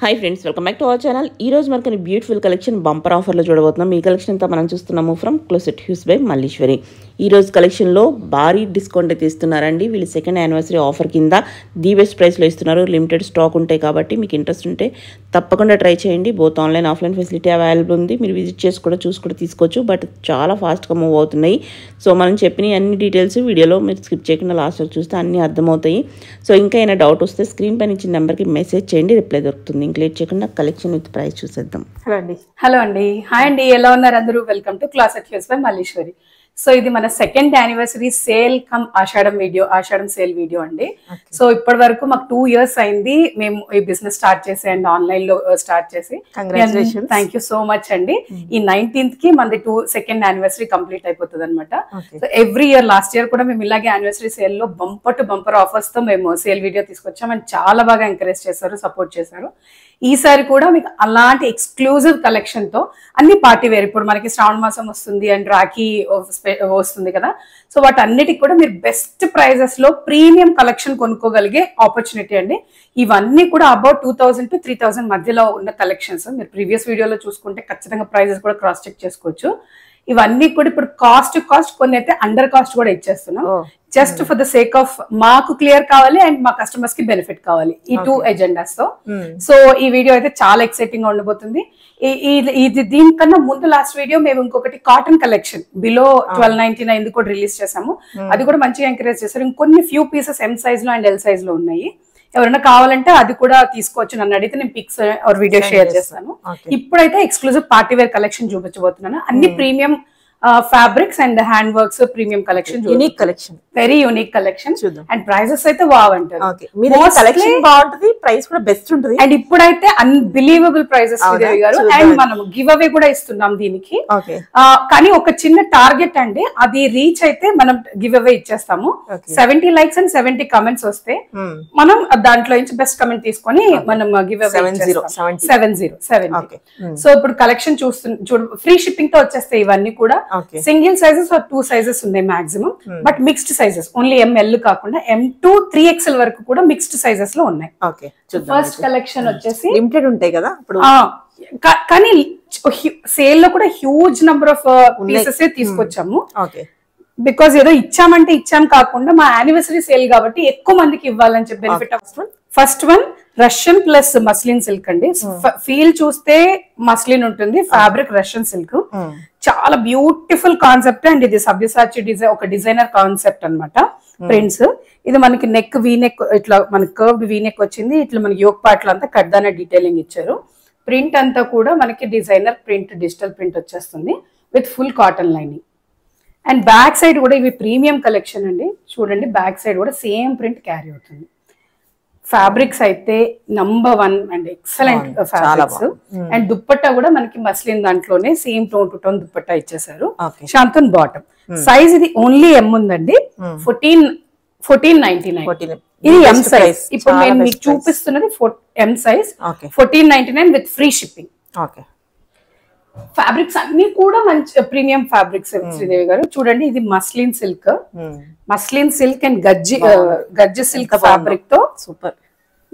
Hi friends, welcome back to our channel. ఈ రోజు మనకి బ్యూటిఫుల్ కలెక్షన్ బంపర్ ఆఫర్లో చూడబోతున్నాం. ఈ కలెక్షన్ అంతా మనం చూస్తున్నాము from closet hues by Malleswari. ఈ రోజు కలెక్షన్లో భారీ డిస్కౌంట్ అయితే ఇస్తున్నారండి. వీళ్ళు సెకండ్ యానివర్సరీ ఆఫర్ కింద ది బెస్ట్ ప్రైస్లో ఇస్తున్నారు. లిమిటెడ్ స్టాక్ ఉంటాయి కాబట్టి మీకు ఇంట్రెస్ట్ ఉంటే తప్పకుండా ట్రై చేయండి. Both online offline facility available ఉంది. మీరు విజిట్ చేసి కూడా చూసుకుంటూ తీసుకోవచ్చు. బట్ చాలా ఫాస్ట్గా మూవ్ అవుతున్నాయి. సో మనం చెప్పిన అన్ని డీటెయిల్స్ వీడియోలో మీరు స్కిప్ చేయకుండా లాస్ట్లో చూస్తే అన్నీ అర్థమవుతాయి. సో ఇంకా ఏమైనా డౌట్ వస్తే స్క్రీన్ పైన ఇచ్చిన నెంబర్కి మెసేజ్ చేయండి, రిప్లై దొరుకుతుంది. లేట్ చేయకుండా కలెక్షన్ విత్ ప్రైస్ చూసేద్దాం. హలో అండి, హాయ్ అండి, ఎలా ఉన్నారు అందరూ? Welcome to closet hues by Malleswari. So ఇది మన second anniversary sale cum Ashadham sale video అండి. సో ఇప్పటి వరకు మాకు 2 years అయింది మేము ఈ బిజినెస్ స్టార్ట్ చేసి అండ్ ఆన్లైన్ లో స్టార్ట్ చేసి. థ్యాంక్ యూ సో మచ్ అండి. ఈ 19th కి మనది సెకండ్ యానివర్సరీ కంప్లీట్ అయిపోతుంది అనమాట. So every year, last year కూడా మేము ఇలాగే యానివర్సరీ సేల్ లో బంపర్ టు బంపర్ ఆఫర్స్ తో మేము సేల్ వీడియో తీసుకొచ్చాం అండ్ చాలా బాగా ఎంకరేజ్ చేశారు, సపోర్ట్ చేశారు. ఈసారి కూడా మీకు అలాంటి ఎక్స్క్లూజివ్ కలెక్షన్ తో అన్ని పార్టీ వేర్, ఇప్పుడు మనకి శ్రావణ మాసం వస్తుంది అండ్ రాఖీ వస్తుంది కదా, సో వాటన్నిటికి కూడా మీరు బెస్ట్ ప్రైజెస్ లో ప్రీమియం కలెక్షన్ కొనుక్కోగలిగే ఆపర్చునిటీ అండి. ఇవన్నీ కూడా అబౌట్ 2000 to 3000 మధ్యలో ఉన్న కలెక్షన్స్. మీరు ప్రీవియస్ వీడియోలో చూసుకుంటే ఖచ్చితంగా ప్రైజెస్ కూడా క్రాస్ చెక్ చేసుకోవచ్చు. ఇవన్నీ కూడా ఇప్పుడు కాస్ట్ కొన్ని అయితే అండర్ కాస్ట్ కూడా ఇచ్చేస్తున్నాం, just for the sake of మాకు క్లియర్ కావాలి అండ్ మా కస్టమర్స్ కి బెనిఫిట్ కావాలి, ఈ 2 ఎజెండాస్ తో. సో ఈ వీడియో అయితే చాలా ఎక్సైటింగ్ గా ఉండబోతుంది. ఇది దీనికన్నా ముందు లాస్ట్ వీడియో మేము ఇంకొకటి కాటన్ కలెక్షన్ బిలో 1299 కూడా రిలీజ్ చేసాము. అది కూడా మంచిగా ఎంకరేజ్ చేశారు. ఇంకొన్ని ఫ్యూ పీసెస్ ఎం సైజ్ లో అండ్ ఎల్ సైజ్ లో ఉన్నాయి. ఎవరైనా కావాలంటే అది కూడా తీసుకోవచ్చు. నన్ను అడిగితే నేను పిక్స్ ఆర్ వీడియో షేర్ చేస్తాను. ఇప్పుడైతే ఎక్స్క్లూజివ్ పార్టీ వేర్ కలెక్షన్ చూపించబోతున్నాను. అన్ని premium fabrics and hand works premium collection, unique collection, very unique collection. And prices అయితే వావ్ అంటారు. కలెక్షన్ బాగుంటుంది, ప్రైస్ కూడా బెస్ట్ ఉంటుంది. అండ్ ఇప్పుడైతే అన్బిలీవబుల్ ప్రైజెస్ గారు. అండ్ మనం గివ్ అవే కూడా ఇస్తున్నాం దీనికి. కానీ ఒక చిన్న టార్గెట్ అండి, అది రీచ్ అయితే మనం గివ్ అవే ఇచ్చేస్తాము. 70 likes అండ్ 70 comments వస్తే మనం దాంట్లో నుంచి బెస్ట్ కమెంట్ తీసుకొని మనం గివ్ అవే 70. సో ఇప్పుడు కలెక్షన్ చూడు, ఫ్రీ షిప్పింగ్ తో వచ్చేస్తాయి ఇవన్నీ కూడా. సింగిల్ సైజెస్ ఆర్ 2 sizes ఉన్నాయి maximum, but mixed sizes only ML కాకుండా M2 3XL వరకు కూడా మిక్స్డ్ సైజెస్ లో ఉన్నాయి. ఫస్ట్ కలెక్షన్ వచ్చేసి లిమిటెడ్ ఉంటాయి కదా కానీ సేల్ లో కూడా హ్యూజ్ నంబర్ ఆఫ్ పీసెస్ తీసుకొచ్చాము. బికాస్ ఏదో ఇచ్చామంటే ఇచ్చాం కాకుండా మా యానివర్సరీ సేల్ కాబట్టి ఎక్కువ మందికి ఇవ్వాలని చెప్పి benefit. First one Russian plus muslin silk అండి. ఫీల్ చూస్తే మస్లిన్ ఉంటుంది, ఫ్యాబ్రిక్ రష్యన్ సిల్క్. చాలా బ్యూటిఫుల్ కాన్సెప్ట్ అండ్ ఇది సబ్యసాచి ఒక డిజైనర్ కాన్సెప్ట్ అన్నమాట. ప్రింట్స్ ఇది మనకి నెక్ వీనెక్, ఇట్లా మనకి కర్వ్డ్ వీనెక్ వచ్చింది. ఇట్లా మనకి యోక్ పార్ట్ అంతా కడ్దాన డీటెయిలింగ్ ఇచ్చారు. ప్రింట్ అంతా కూడా మనకి డిజైనర్ ప్రింట్, డిజిటల్ ప్రింట్ వచ్చేస్తుంది with full cotton lining. And back side కూడా ఇవి ప్రీమియం కలెక్షన్ అండి. చూడండి, బ్యాక్ సైడ్ కూడా సేమ్ ప్రింట్ క్యారీ అవుతుంది. ఫ్యాబ్రిక్స్ అయితే number 1 and excellent fabrics. And dupatta కూడా మనకి మస్లిన్ దాంట్లోనే same tone to tone dupatta ఇచ్చేసారు. శాంతన్ బాటమ్ సైజ్ ఇది ఓన్లీ ఎం ఉందండి. 1499. ఇది ఎం సైజ్. ఇప్పుడు నేను మీకు చూపిస్తున్నది M size, 1499 with free shipping. Fabrics అన్ని కూడా మంచి ప్రీమియం ఫ్యాబ్రిక్స్ శ్రీదేవి గారు. చూడండి, ఇది మస్లిన్ సిల్క్ అండ్ గజ్జి సిల్క్ ఫ్యాబ్రిక్ తో సూపర్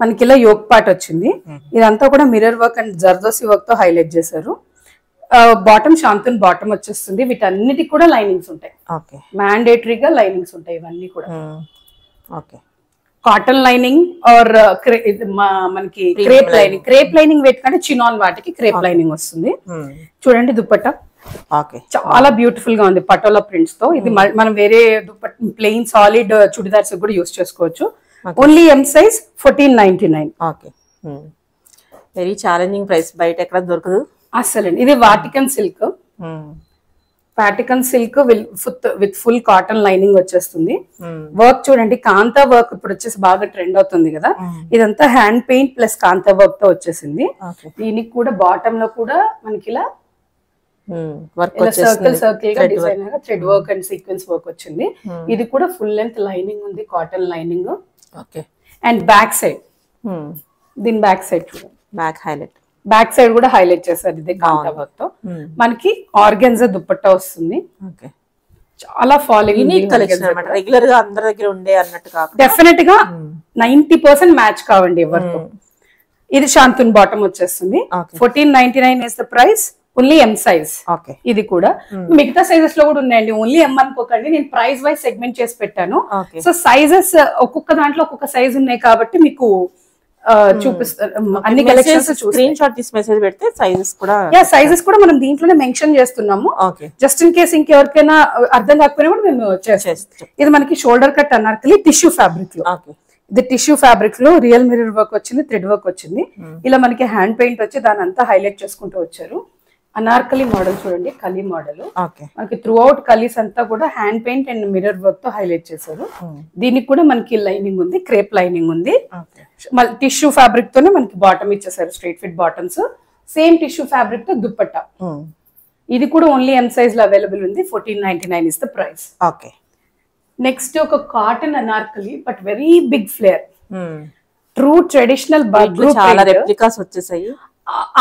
మనకి ఇలా యోక్ పార్ట్ వచ్చింది. ఇదంతా కూడా mirror work and zardozi work తో హైలైట్ చేశారు. బాటమ్ శాంతన్ బాటమ్ వచ్చేస్తుంది. వీటన్నిటికి కూడా లైనింగ్స్ ఉంటాయి, మ్యాండేటరీగా లైనింగ్స్ ఉంటాయి ఇవన్నీ కూడా. కాటన్ లైనింగ్ ఆర్ మనకి క్రేప్ లైనింగ్ పెట్టుకుంటే చినాన్ వాటికి క్రేప్ లైనింగ్ వస్తుంది. చూడండి దుప్పట్టా చాలా బ్యూటిఫుల్ గా ఉంది, పటోలా ప్రింట్స్ తో. ఇది మనం వేరే దుప్పట్ట ప్లెయిన్ సాలిడ్ చుడిదార్స్ కూడా యూస్ చేసుకోవచ్చు. Only M size 1499. Very challenging price, బయట ఎక్కడ దొరకదు అసలు. ఇది Vatican silk, with full cotton lining వచ్చేస్తుంది. వర్క్ చూడండి, కాంతా వర్క్ ఇప్పుడు వచ్చేసి బాగా ట్రెండ్ అవుతుంది కదా. ఇదంతా హ్యాండ్ పెయింట్ ప్లస్ కాంతా వర్క్ తో వచ్చేసింది. దీనికి కూడా బాటమ్ లో కూడా మనకి ఇలా సర్కిల్ గా design thread work and sequence work వచ్చింది. ఇది కూడా ఫుల్ లెంత్ లైనింగ్ ఉంది, cotton lining. And back side, దీని బ్యాక్ సైడ్ చూడండి, బ్యాక్ సైడ్ కూడా హైలైట్ చేశారు ఇది కాంతా వర్క్ తో. మనకి ఆర్గెన్జా దుప్పట్టా వస్తుంది. చాలా ఫాలోయింగ్ రెగ్యులర్ గా అందరి దగ్గర ఉండే అన్నట్టు. డెఫినెట్ గా 90% మ్యాచ్ కావండి ఎవరితో. ఇది శాంతున్ బాటమ్ వచ్చేస్తుంది. 1499 is the price. Only M size. ఇది కూడా మిగతా సైజెస్ లో కూడా ఉన్నాయండి. ఓన్లీ ఎం అనుకోకండి, నేను ప్రైస్ వైజ్ సెగ్మెంట్ చేసి పెట్టాను. సో సైజెస్ ఒక్కొక్క దాంట్లో ఒక్కొక్క సైజ్ ఉన్నాయి కాబట్టి మీకు చూపిస్తాను. అన్ని కలెక్షన్స్ స్క్రీన్ షాట్ తీసి మెసేజ్ పెడితే సైజెస్ కూడా మనం దీంట్లోనే మెన్షన్ చేస్తున్నాము. జస్ట్ ఇన్ కేస్ ఇంకెవరికైనా అర్థం కాకపోయినా కూడా మేము చేస్తాం. ఇది మనకి shoulder cut Anarkali tissue fabric లో. ఇది టిష్యూ ఫ్యాబ్రిక్ లో రియల్ మిర్రర్ వర్క్ వచ్చింది, థ్రెడ్ వర్క్ వచ్చింది. ఇలా మనకి హ్యాండ్ పెయింట్ వచ్చి దాని అంతా హైలైట్ చేసుకుంటూ వచ్చారు. అనార్కలి మోడల్ చూడండి, కలీ మోడల్. మనకి త్రూ అవుట్ కలీస్ అంతా కూడా hand paint and mirror work తో హైలైట్ చేశారు. దీనికి కూడా మనకి లైనింగ్ ఉంది, క్రేప్ లైనింగ్ ఉంది. టిష్యూ ఫ్యాబ్రిక్ తోనే మనకి బాటమ్ ఇచ్చేసారు, straight fit bottoms. Same tissue fabric తో దుప్పట్టా. ఇది కూడా ఓన్లీ ఎం సైజ్ లో అవైలబుల్ ఉంది. 1499 ఇస్ ద ప్రైస్. నెక్స్ట్ ఒక cotton anarkali but very big flare, true traditional చాలా రెప్లికాస్ వచ్చేసాయి.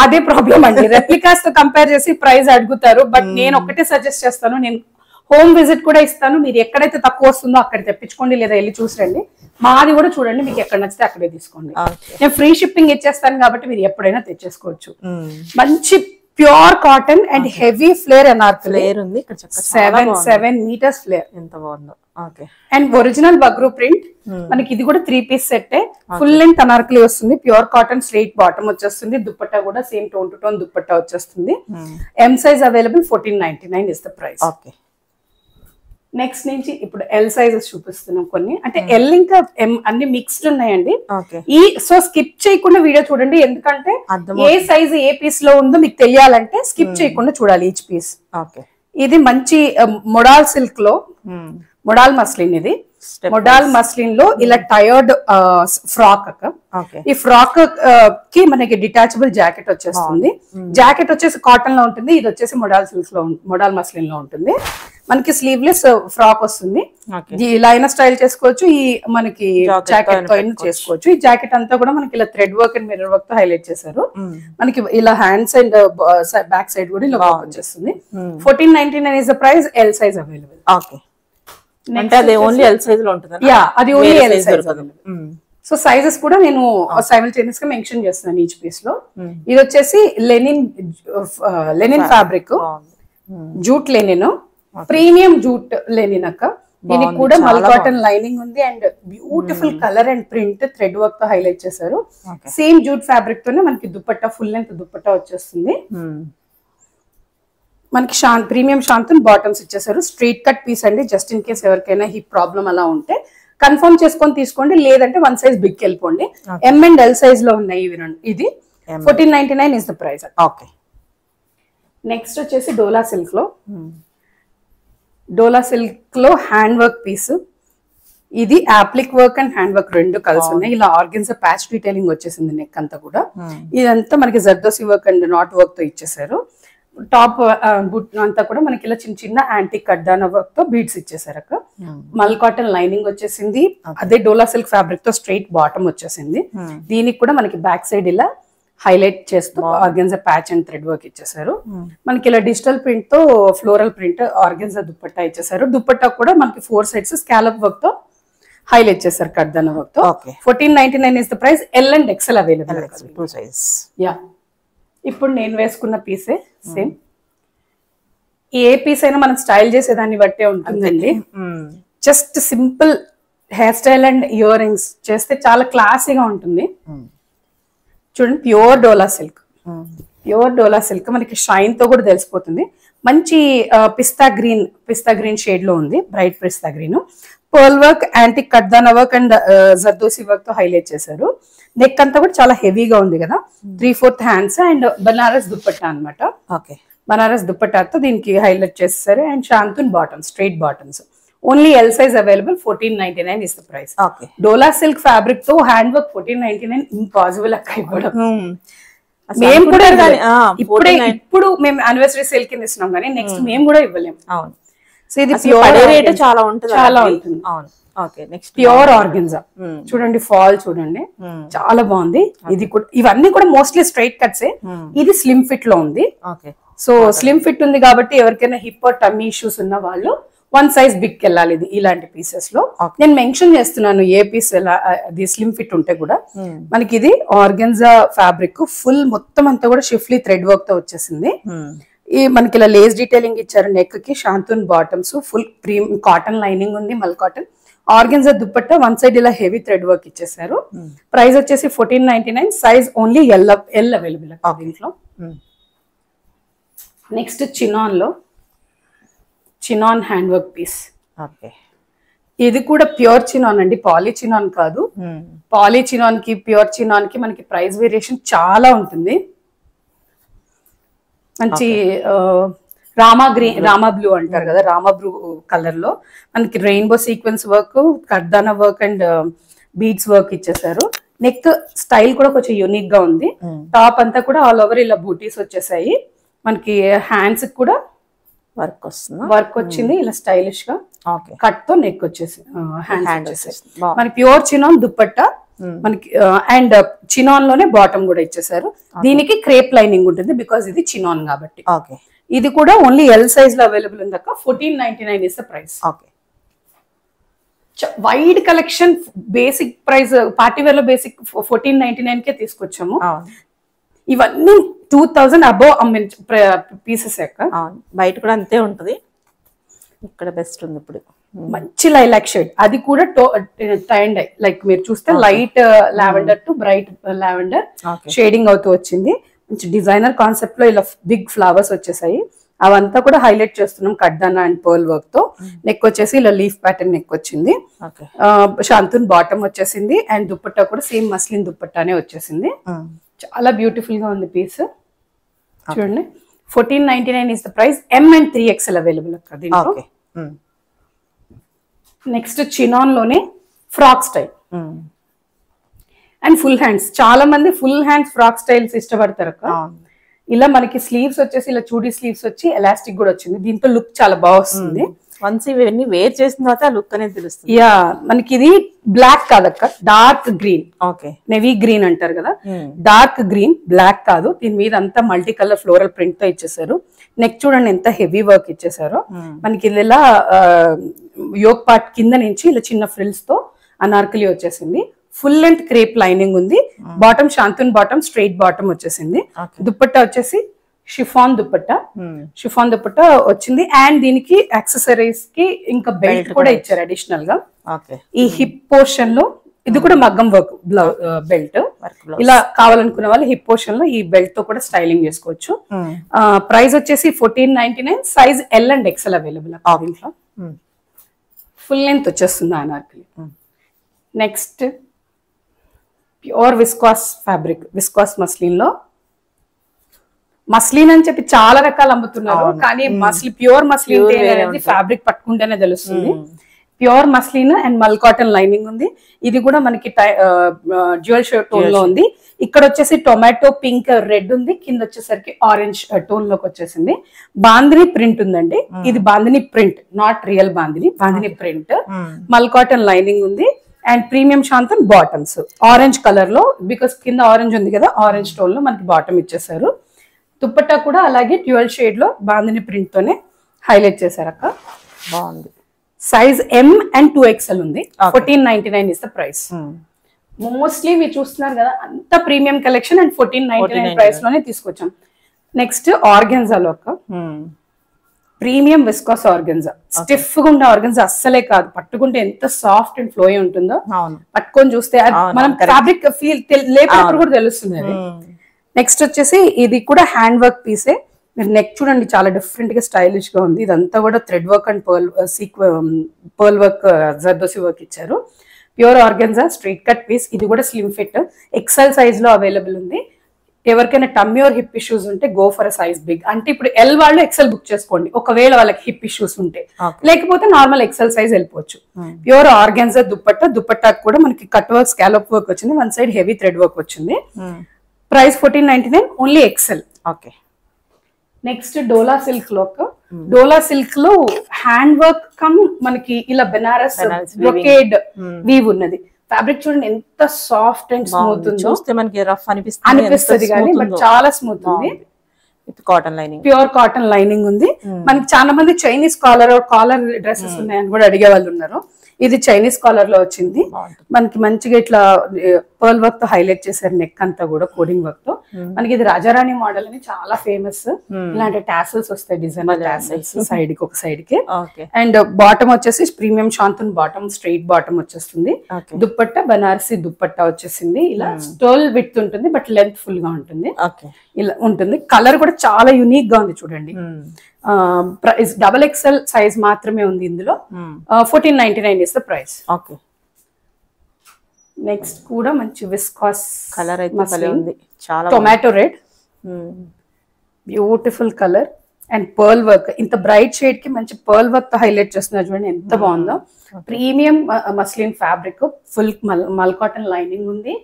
అదే ప్రాబ్లం అండి, రెప్లికాస్ తో కంపేర్ చేసి ప్రైస్ అడుగుతారు. బట్ నేను ఒకటే సజెస్ట్ చేస్తాను, నేను హోమ్ విజిట్ కూడా ఇస్తాను. మీరు ఎక్కడైతే తక్కువ వస్తుందో అక్కడ తెప్పించుకోండి, లేదా వెళ్ళి చూసండి. మాది కూడా చూడండి, మీకు ఎక్కడ నచ్చితే అక్కడే తీసుకోండి. నేను ఫ్రీ షిప్పింగ్ ఇచ్చేస్తాను కాబట్టి మీరు ఎప్పుడైనా తెచ్చేసుకోవచ్చు. మంచి pure cotton and heavy flare anarkali ఉంది. 7 మీటర్స్ ఫ్లేర్, ఎంత బాగుందో. And original Bagru print. మనకి ఇది కూడా 3 piece set, full length anarkali వస్తుంది. ప్యూర్ కాటన్ స్ట్రైట్ బాటమ్ వచ్చేస్తుంది. దుప్పట్టా కూడా same tone to tone dupatta వచ్చేస్తుంది. M size available. 1499 is the price. Next నుంచి ఇప్పుడు ఎల్ సైజెస్ చూపిస్తున్నాం కొన్ని. అంటే ఎల్ ఇంకా ఎం అన్ని మిక్స్డ్ ఉన్నాయండి. సో స్కిప్ చేయకుండా వీడియో చూడండి, ఎందుకంటే ఏ సైజ్ ఏ పీస్ లో ఉందో మీకు తెలియాలంటే స్కిప్ చేయకుండా చూడాలి ఈచ్ పీస్. ఇది మంచి మొడాల్ సిల్క్ లో, మొడాల్ మస్లిన్. ఇది మొడాల్ మస్లిన్ లో ఇలా టైర్డ్ ఫ్రాక్ అక్క. ఈ ఫ్రాక్ కి మనకి డిటాచబుల్ జాకెట్ వచ్చేస్తుంది. జాకెట్ వచ్చేసి కాటన్ లో ఉంటుంది, ఇది వచ్చేసి మొడాల్ సిల్క్ లో, మొడాల్ మస్లిన్ లో ఉంటుంది. మనకి స్లీవ్లెస్ ఫ్రాక్ వస్తుంది. ఇలా అయినా స్టైల్ చేసుకోవచ్చు, ఈ మనకి జాకెట్ తో అయినా చేసుకోవచ్చు. ఈ జాకెట్ అంతా కూడా మనకి ఇలా thread work and mirror work తో హైలైట్ చేశారు. మనకి ఇలా హ్యాండ్స్ అండ్ బ్యాక్ సైడ్ కూడా ఇలా వర్క్ వచ్చేస్తుంది. 1499 is the price. L size available. అంటే అది ఓన్లీ ఎల్ సైజ్ లో ఉంటుంది. అది only L size. So sizes కూడా నేను సైమల్టేనియస్ గా మెన్షన్ చేస్తున్నాను ఈచ్ పీస్ లో. ఇది వచ్చేసి linen fabric, jute Lenin, premium jute Lenin అక్క. దీనికి కూడా మల్ కాటన్ లైనింగ్ ఉంది and beautiful colour and print thread work తో హైలైట్ చేశారు. సేమ్ జూట్ ఫ్యాబ్రిక్ తోనే మనకి దుప్పట్టా, ఫుల్ లెంత్ దుప్పట్టా వచ్చేస్తుంది. మనకి ప్రీమియం శాంతన్ బాటమ్స్ ఇచ్చేసారు. స్ట్రైట్ కట్ పీస్ అండి, జస్ట్ ఇన్ కేస్ ఎవరికైనా హిప్ ప్రాబ్లం అలా ఉంటే కన్ఫర్మ్ చేసుకొని తీసుకోండి, లేదంటే 1 సైజ్ బిగ్ వెళ్ళిపోండి. ఎం అండ్ ఎల్ సైజ్ లో ఉన్నాయి ఇవి. ఇది 1499 ఇస్ ద ప్రైస్. నెక్స్ట్ వచ్చేసి డోలా సిల్క్ లో, డోలా సిల్క్ లో హ్యాండ్ వర్క్ పీస్. ఇది appliqué work and hand work రెండు కలిసి ఉన్నాయి. ఇలా ఆర్గన్సా ప్యాచ్ డీటెయిలింగ్ వచ్చేసింది నెక్ అంతా కూడా. ఇదంతా మనకి zardozi work and not work తో ఇచ్చేసారు. టాప్ బుట్ అంతా కూడా మనకి ఇలా చిన్న చిన్న యాంటిక్ కడ్డాన వర్క్ తో బీడ్స్ ఇచ్చేసారు అక్క. మల్ కాటన్ లైనింగ్ వచ్చేసింది. అదే డోలా సిల్క్ ఫ్యాబ్రిక్ తో స్ట్రైట్ బాటమ్ వచ్చేసింది. దీనికి కూడా మనకి బ్యాక్ సైడ్ ఇలా హైలైట్ చేస్తూ organza patch and thread work ఇచ్చేసారు. మనకి ఇలా డిజిటల్ ప్రింట్ తో ఫ్లోరల్ ప్రింట్ ఆర్గన్జా దుప్పట్టా ఇచ్చేసారు. దుప్పట్టా కూడా మనకి 4 సైడ్స్ స్కాలప్ వర్క్ తో హైలైట్ చేశారు, కడ్దాన వర్క్ తో. 1499 is the price. L and XL available. Yeah, ఇప్పుడు నేను వేసుకున్న పీసే సేమ్. ఏ పీస్ అయినా మనం స్టైల్ చేసేదాన్ని బట్టే ఉంటుందండి. Just simple hair style and ear rings చేస్తే చాలా క్లాసీగా ఉంటుంది. చూడండి, pure Dola silk, pure Dola silk మనకి షైన్ తో కూడా తెలిసిపోతుంది. మంచి పిస్తా గ్రీన్ షేడ్ లో ఉంది, bright pista green. Pearl work, antique katdana work and zardozi work తో హైలైట్ చేశారు. నెక్ అంతా కూడా చాలా హెవీగా ఉంది కదా. 3/4 హ్యాండ్స్ అండ్ బనారస్ దుప్పట్టా అనమాట. బనారస్ దుప్పట్టాతో దీనికి హైలైట్ చేస్తారు. And shantoon bottoms, straight bottoms. Only L size available. 1499 is the price. Dola silk fabric తో హ్యాండ్ వర్క్ 1499 ఇంపాసిబుల్ అక్క ఇవ్వడం. మేము కూడా ఇప్పుడు మేము యానివర్సరీ సేల్ కింద ఇస్తున్నాం కానీ నెక్స్ట్ మేము కూడా ఇవ్వలేము. సో ఇది ప్యూర్ రేట్ చాలా ఉంటుంది. ప్యూర్ ఆర్గన్జా చూడండి, ఫాల్ చూడండి, చాలా బాగుంది. ఇది కూడా ఇవన్నీ కూడా మోస్ట్లీ స్ట్రైట్ కట్స్. ఇది స్లిమ్ ఫిట్ లో ఉంది. సో స్లిమ్ ఫిట్ ఉంది కాబట్టి ఎవరికైనా హిప్ టమ్మీ ఇష్యూస్ ఉన్న వాళ్ళు 1 సైజ్ బిగ్ వెళ్ళాలి ఇది ఇలాంటి పీసెస్ లో. నేను మెన్షన్ చేస్తున్నాను ఏ పీస్ ఎలా అది స్లిమ్ ఫిట్ ఉంటే కూడా. మనకి ఇది ఆర్గెన్జా ఫ్యాబ్రిక్ ఫుల్ మొత్తం అంతా కూడా షిఫ్లీ థ్రెడ్ వర్క్ తో వచ్చేసింది. ఈ మనకి ఇలా లేస్ డీటెయిలింగ్ ఇచ్చారు. నెక్ కి shantoon bottoms, full cream cotton lining ఉంది, mul cotton. Organza dupatta 1 side ఇలా హెవీ థ్రెడ్ వర్క్ ఇచ్చేసారు. ప్రైస్ వచ్చేసి 1499, సైజ్ ఓన్లీ ఎల్ అవైలబుల్ దీంట్లో. నెక్స్ట్ చినాన్ లో చినాన్ హ్యాండ్ వర్క్ పీస్. ఇది కూడా ప్యూర్ చినాన్ అండి, పాలీ చినాన్ కాదు. పాలీ చినాన్ కి ప్యూర్ చినాన్ కి మనకి ప్రైస్ వేరియేషన్ చాలా ఉంటుంది. మంచి రామా గ్రీన్, రామా బ్లూ అంటారు కదా, రామా బ్లూ కలర్ లో మనకి rainbow sequence work, kardana work and beads work ఇచ్చేసారు. నెక్ స్టైల్ కూడా కొంచెం యూనిక్ గా ఉంది. టాప్ అంతా కూడా ఆల్ ఓవర్ ఇలా బూటీస్ వచ్చేసాయి. మనకి హ్యాండ్స్ కూడా వర్క్ వచ్చింది ఇలా స్టైలిష్ గా. కట్ తో నెక్ వచ్చేసి హ్యాండ్స్ వచ్చేసి మనకి ప్యూర్ చినాన్ దుపట్టా మనకి అండ్ చినాన్ లోనే బాటమ్ కూడా ఇచ్చేసారు. దీనికి క్రేప్ లైనింగ్ ఉంటుంది బికాస్ ఇది చినాన్ కాబట్టి. ఇది కూడా ఓన్లీ ఎల్ సైజ్ లో అవైలబుల్ ఉంది అక్క. 1499 is the price. Wide collection, basic price party wear లో బేసిక్ 1499 కే తీసుకొచ్చాము. ఇవన్నీ 2000 అబోవ్ పీసెస్ అక్క. బయట కూడా అంతే ఉంటది, ఇక్కడ బెస్ట్ ఉంది. ఇప్పుడు మంచి లైలాక్ షేడ్, అది కూడా టైండ్ లైక్ మీరు చూస్తే light lavender to bright lavender shading అవుతూ వచ్చింది. మంచి డిజైనర్ కాన్సెప్ట్ లో ఇలా బిగ్ ఫ్లవర్స్ వచ్చేసాయి. అవంతా కూడా హైలైట్ చేస్తున్నాం కడ్దానా అండ్ పర్ల్ వర్క్ తో. నెక్ వచ్చేసి ఇలా లీఫ్ ప్యాటర్న్ నెక్ వచ్చింది. షాంతూన్ బాటమ్ వచ్చేసింది అండ్ దుపట్టా కూడా సేమ్ మస్లిన్ దుపట్టానే వచ్చేసింది. చాలా బ్యూటిఫుల్ గా ఉంది పీస్ చూడండి. 1499 is the price. M and 3XL available అక్క దీంట్లో. నెక్స్ట్ చినాన్ లోనే frock style and full hands. చాలా మంది ఫుల్ హ్యాండ్స్ ఫ్రాక్ స్టైల్స్ ఇష్టపడతారు అక్క. ఇలా మనకి స్లీవ్స్ వచ్చేసి ఇలా చూడీ స్లీవ్స్ వచ్చి ఎలాస్టిక్ కూడా వచ్చింది. దీంతో లుక్ చాలా బాగా వస్తుంది. వన్స్ ఇవన్నీ వేర్ చేసిన తర్వాత లుక్ అనేది తెలుస్తుంది. యా మనకి ఇది బ్లాక్ కాదక్క, డార్క్ గ్రీన్, నెవీ గ్రీన్ అంటారు కదా, డార్క్ గ్రీన్, బ్లాక్ కాదు. దీని మీద అంతా మల్టీ కలర్ ఫ్లోరల్ ప్రింట్ తో ఇచ్చేసారు. నెక్ చూడండి ఎంత హెవీ వర్క్ ఇచ్చేసారో. మనకి ఇది ఇలా యోక్ పార్ట్ కింద నుంచి ఇలా చిన్న ఫ్రిల్స్ తో అనార్కలి వచ్చేసింది. ఫుల్ లెంత్ క్రేప్ లైనింగ్ ఉంది. బాటమ్ షాంతూన్ బాటమ్, స్ట్రైట్ బాటమ్ వచ్చేసింది. దుపట్టా వచ్చేసి షిఫాన్ దుపట్టా, షిఫాన్ దుపట్టా వచ్చింది. అండ్ దీనికి యాక్సెసరీస్ కి ఇంకా బెల్ట్ కూడా ఇచ్చారు అడిషనల్ గా. ఈ హిప్ పోర్షన్ లో ఇది కూడా మగ్గం వర్క్ బెల్ట్. ఇలా కావాలనుకునే వాళ్ళు హిప్ పోర్షన్ లో ఈ బెల్ట్ తో కూడా స్టైలింగ్ చేసుకోవచ్చు. ప్రైస్ వచ్చేసి 1499, size L and XL available దీంట్లో. ఫుల్ లెంత్ వచ్చేస్తుంది Anarkali. Next pure viscous fabric, viscous muslin లో. మస్లిన్ అని చెప్పి చాలా రకాలు అమ్ముతున్నారు, కానీ ప్యూర్ మస్లిన్ అనేది ఫ్యాబ్రిక్ పట్టుకుంటేనే తెలుస్తుంది. ప్యూర్ మస్లిన్ అండ్ మల్ కాటన్ లైనింగ్ ఉంది. ఇది కూడా మనకి డ్యూయల్ షేడ్ టోన్ లో ఉంది. ఇక్కడ వచ్చేసి టొమాటో పింక్ రెడ్ ఉంది, కింద వచ్చేసరికి ఆరెంజ్ టోన్ లోకి వచ్చేసింది. బాందిని ప్రింట్ ఉందండి. ఇది bandhani print, not real bandhani, bandhani print. Mul cotton lining ఉంది and premium shantoon bottoms orange colour లో, బికాస్ కింద ఆరెంజ్ ఉంది కదా, ఆరెంజ్ టోన్ లో మనకి బాటమ్ ఇచ్చేసారు. దుపట్టా కూడా అలాగే డ్యూయల్ షేడ్ లో బాందిని ప్రింట్ తోనే హైలైట్ చేశారు అక్క. బాగుంది. సైజ్ M and 2XL ఉంది. 1499 ఇస్ ద ప్రైస్. మోస్ట్లీ మీరు చూస్తున్నారు కదా అంత ప్రీమియం కలెక్షన్ అండ్ 1499 ప్రైస్ లోనే తీసుకొచ్చాం. నెక్స్ట్ ఆర్గెన్జాలో అక్క, ప్రీమియం విస్కాస్ ఆర్గెన్జా. స్టిఫ్ గా ఉండే ఆర్గెన్జా అస్సలే కాదు, పట్టుకుంటే ఎంత సాఫ్ట్ అండ్ ఫ్లోయీ ఉంటుందో. పట్టుకొని చూస్తే మనం ఫ్యాబ్రిక్ ఫీల్ లేపేటప్పుడు కూడా తెలుస్తుంది. నెక్స్ట్ వచ్చేసి ఇది కూడా హ్యాండ్ వర్క్ పీసే. మీరు నెక్ చూడండి చాలా డిఫరెంట్ గా స్టైలిష్ గా ఉంది. ఇదంతా కూడా thread work and pearl work, zardozi work ఇచ్చారు. Pure organza straight cut piece. ఇది కూడా స్లిమ్ ఫిట్, XL సైజ్ లో అవైలబుల్ ఉంది. ఎవరికైనా టమ్మీ ఆర్ హిప్ ఇష్యూస్ ఉంటే గో ఫర్ సైజ్ బిగ్. అంటే ఇప్పుడు L వాళ్ళు XL బుక్ చేసుకోండి ఒకవేళ వాళ్ళకి హిప్ ఇష్యూస్ ఉంటే, లేకపోతే నార్మల్ XL సైజ్ వెళ్ళిపోవచ్చు. ప్యూర్ ఆర్గెన్జా దుపట్టా, దుపట్టా కూడా మనకి కట్ వర్క్, స్కాలప్ వర్క్ వచ్చింది. One side heavy thread work వచ్చింది. Price 1499, only XL. Okay. Next Dola silk లో, డోలా సిల్క్ లో హ్యాండ్ వర్క్ కమ్ మనకి ఇలా బెనారస్ బ్రొకేడ్ వీవ్ ఉన్నది. ఫ్యాబ్రిక్ చూడండి ఎంత సాఫ్ట్ అండ్ స్మూత్ ఉందో. చూస్తే మనకి రఫ్ అనిపిస్తుంది కానీ బట్ చాలా స్మూత్ ఉంది. With cotton lining, pure cotton lining ఉంది. మనకి చాలా మంది చైనీస్ కాలర్ డ్రెస్సెస్ ఉన్నాయని కూడా అడిగే వాళ్ళు ఉన్నారు. ఇది చైనీస్ కాలర్ లో వచ్చింది. మనకి మంచిగా ఇట్లా పర్ల్ వర్క్ తో హైలైట్ చేశారు నెక్ అంతా కూడా కోడింగ్ వర్క్ తో. మనకి ఇది రాజారాణి మోడల్ అని చాలా ఫేమస్. ఇలాంటి టాసల్స్ వస్తాయి, డిజైనర్ టాసల్స్ సైడ్ కి ఒక సైడ్ కి. అండ్ బాటమ్ వచ్చేసి premium shantoon bottom, straight bottom వచ్చేస్తుంది. దుప్పట్టా బనారసి దుప్పట్టా వచ్చేసింది. ఇలా స్టోల్ విడ్త్ ఉంటుంది బట్ లెంత్ ఫుల్ గా ఉంటుంది. ఇలా ఉంటుంది. కలర్ కూడా చాలా యూనిక్ గా ఉంది చూడండి. డబల్ ఎక్స్ఎల్ సైజ్ మాత్రమే ఉంది ఇందులో. 1499 ఇస్ ద ప్రైస్. నెక్స్ట్ కూడా మంచి విస్కాస్ కలర్ అయితే ఉంది, చాలా tomato red, beautiful colour and pearl work. ఇంత బ్రైట్ షేడ్ కి మంచి పర్ల్ వర్క్ తో హైలైట్ చేస్తున్నారు చూడండి, ఎంత బాగుందో. Premium muslin fabric, full mul cotton lining ఉంది.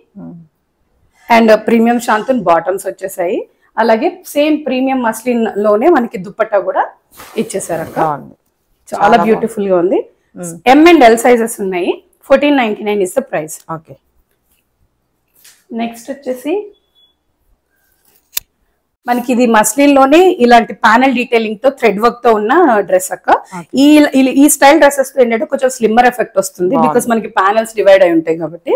అండ్ ప్రీమియం శాంతన్ బాటమ్స్ వచ్చేసాయి. అలాగే సేమ్ ప్రీమియం మస్లిన్ లోనే మనకి దుప్పట్టా కూడా ఇచ్చేసారు అక్క. చాలా బ్యూటిఫుల్ గా ఉంది. ఎం అండ్ ఎల్ సైజెస్ ఉన్నాయి. 1499 ఇస్ ద ప్రైస్. నెక్స్ట్ వచ్చేసి మనకి ఇది మస్లిన్ లోనే ఇలాంటి ప్యానెల్ డీటెయిలింగ్ తో థ్రెడ్ వర్క్ తో ఉన్న డ్రెస్ అక్క. ఈ స్టైల్ డ్రెస్సెస్ తో ఏంటంటే కొంచెం స్లిమ్మర్ ఎఫెక్ట్ వస్తుంది, బికాస్ మనకి ప్యానెల్స్ డివైడ్ అయి ఉంటాయి కాబట్టి.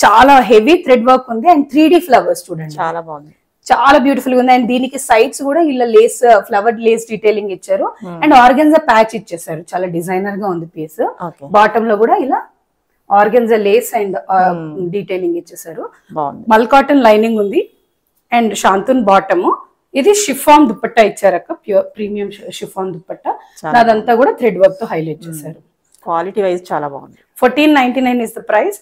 చాలా హెవీ థ్రెడ్ వర్క్ ఉంది అండ్ 3D ఫ్లవర్స్ చూడండి, చాలా బాగుంది, చాలా బ్యూటిఫుల్ గా ఉంది. అండ్ దీనికి సైడ్స్ కూడా ఇలా లేస్, ఫ్లవర్ లేస్ డీటెయిలింగ్ ఇచ్చారు. అండ్ ఆర్గెన్జా ప్యాచ్ ఇచ్చేసారు, చాలా డిజైనర్ గా ఉంది పీస్. బాటమ్ లో కూడా ఇలా ఆర్గెన్జా లేస్ అండ్ డీటెయిలింగ్ ఇచ్చేసారు. మల్ కాటన్ లైనింగ్ ఉంది అండ్ శాంతన్ బాటమ్. ఇది షిఫాన్ దుప్పట్టా ఇచ్చారక్క, ప్యూర్ ప్రీమియం షిఫాన్ దుప్పట్టా. అదంతా కూడా థ్రెడ్ వర్క్ తో హైలైట్ చేశారు. క్వాలిటీ వైజ్ చాలా బాగుంది. 1499 is the price.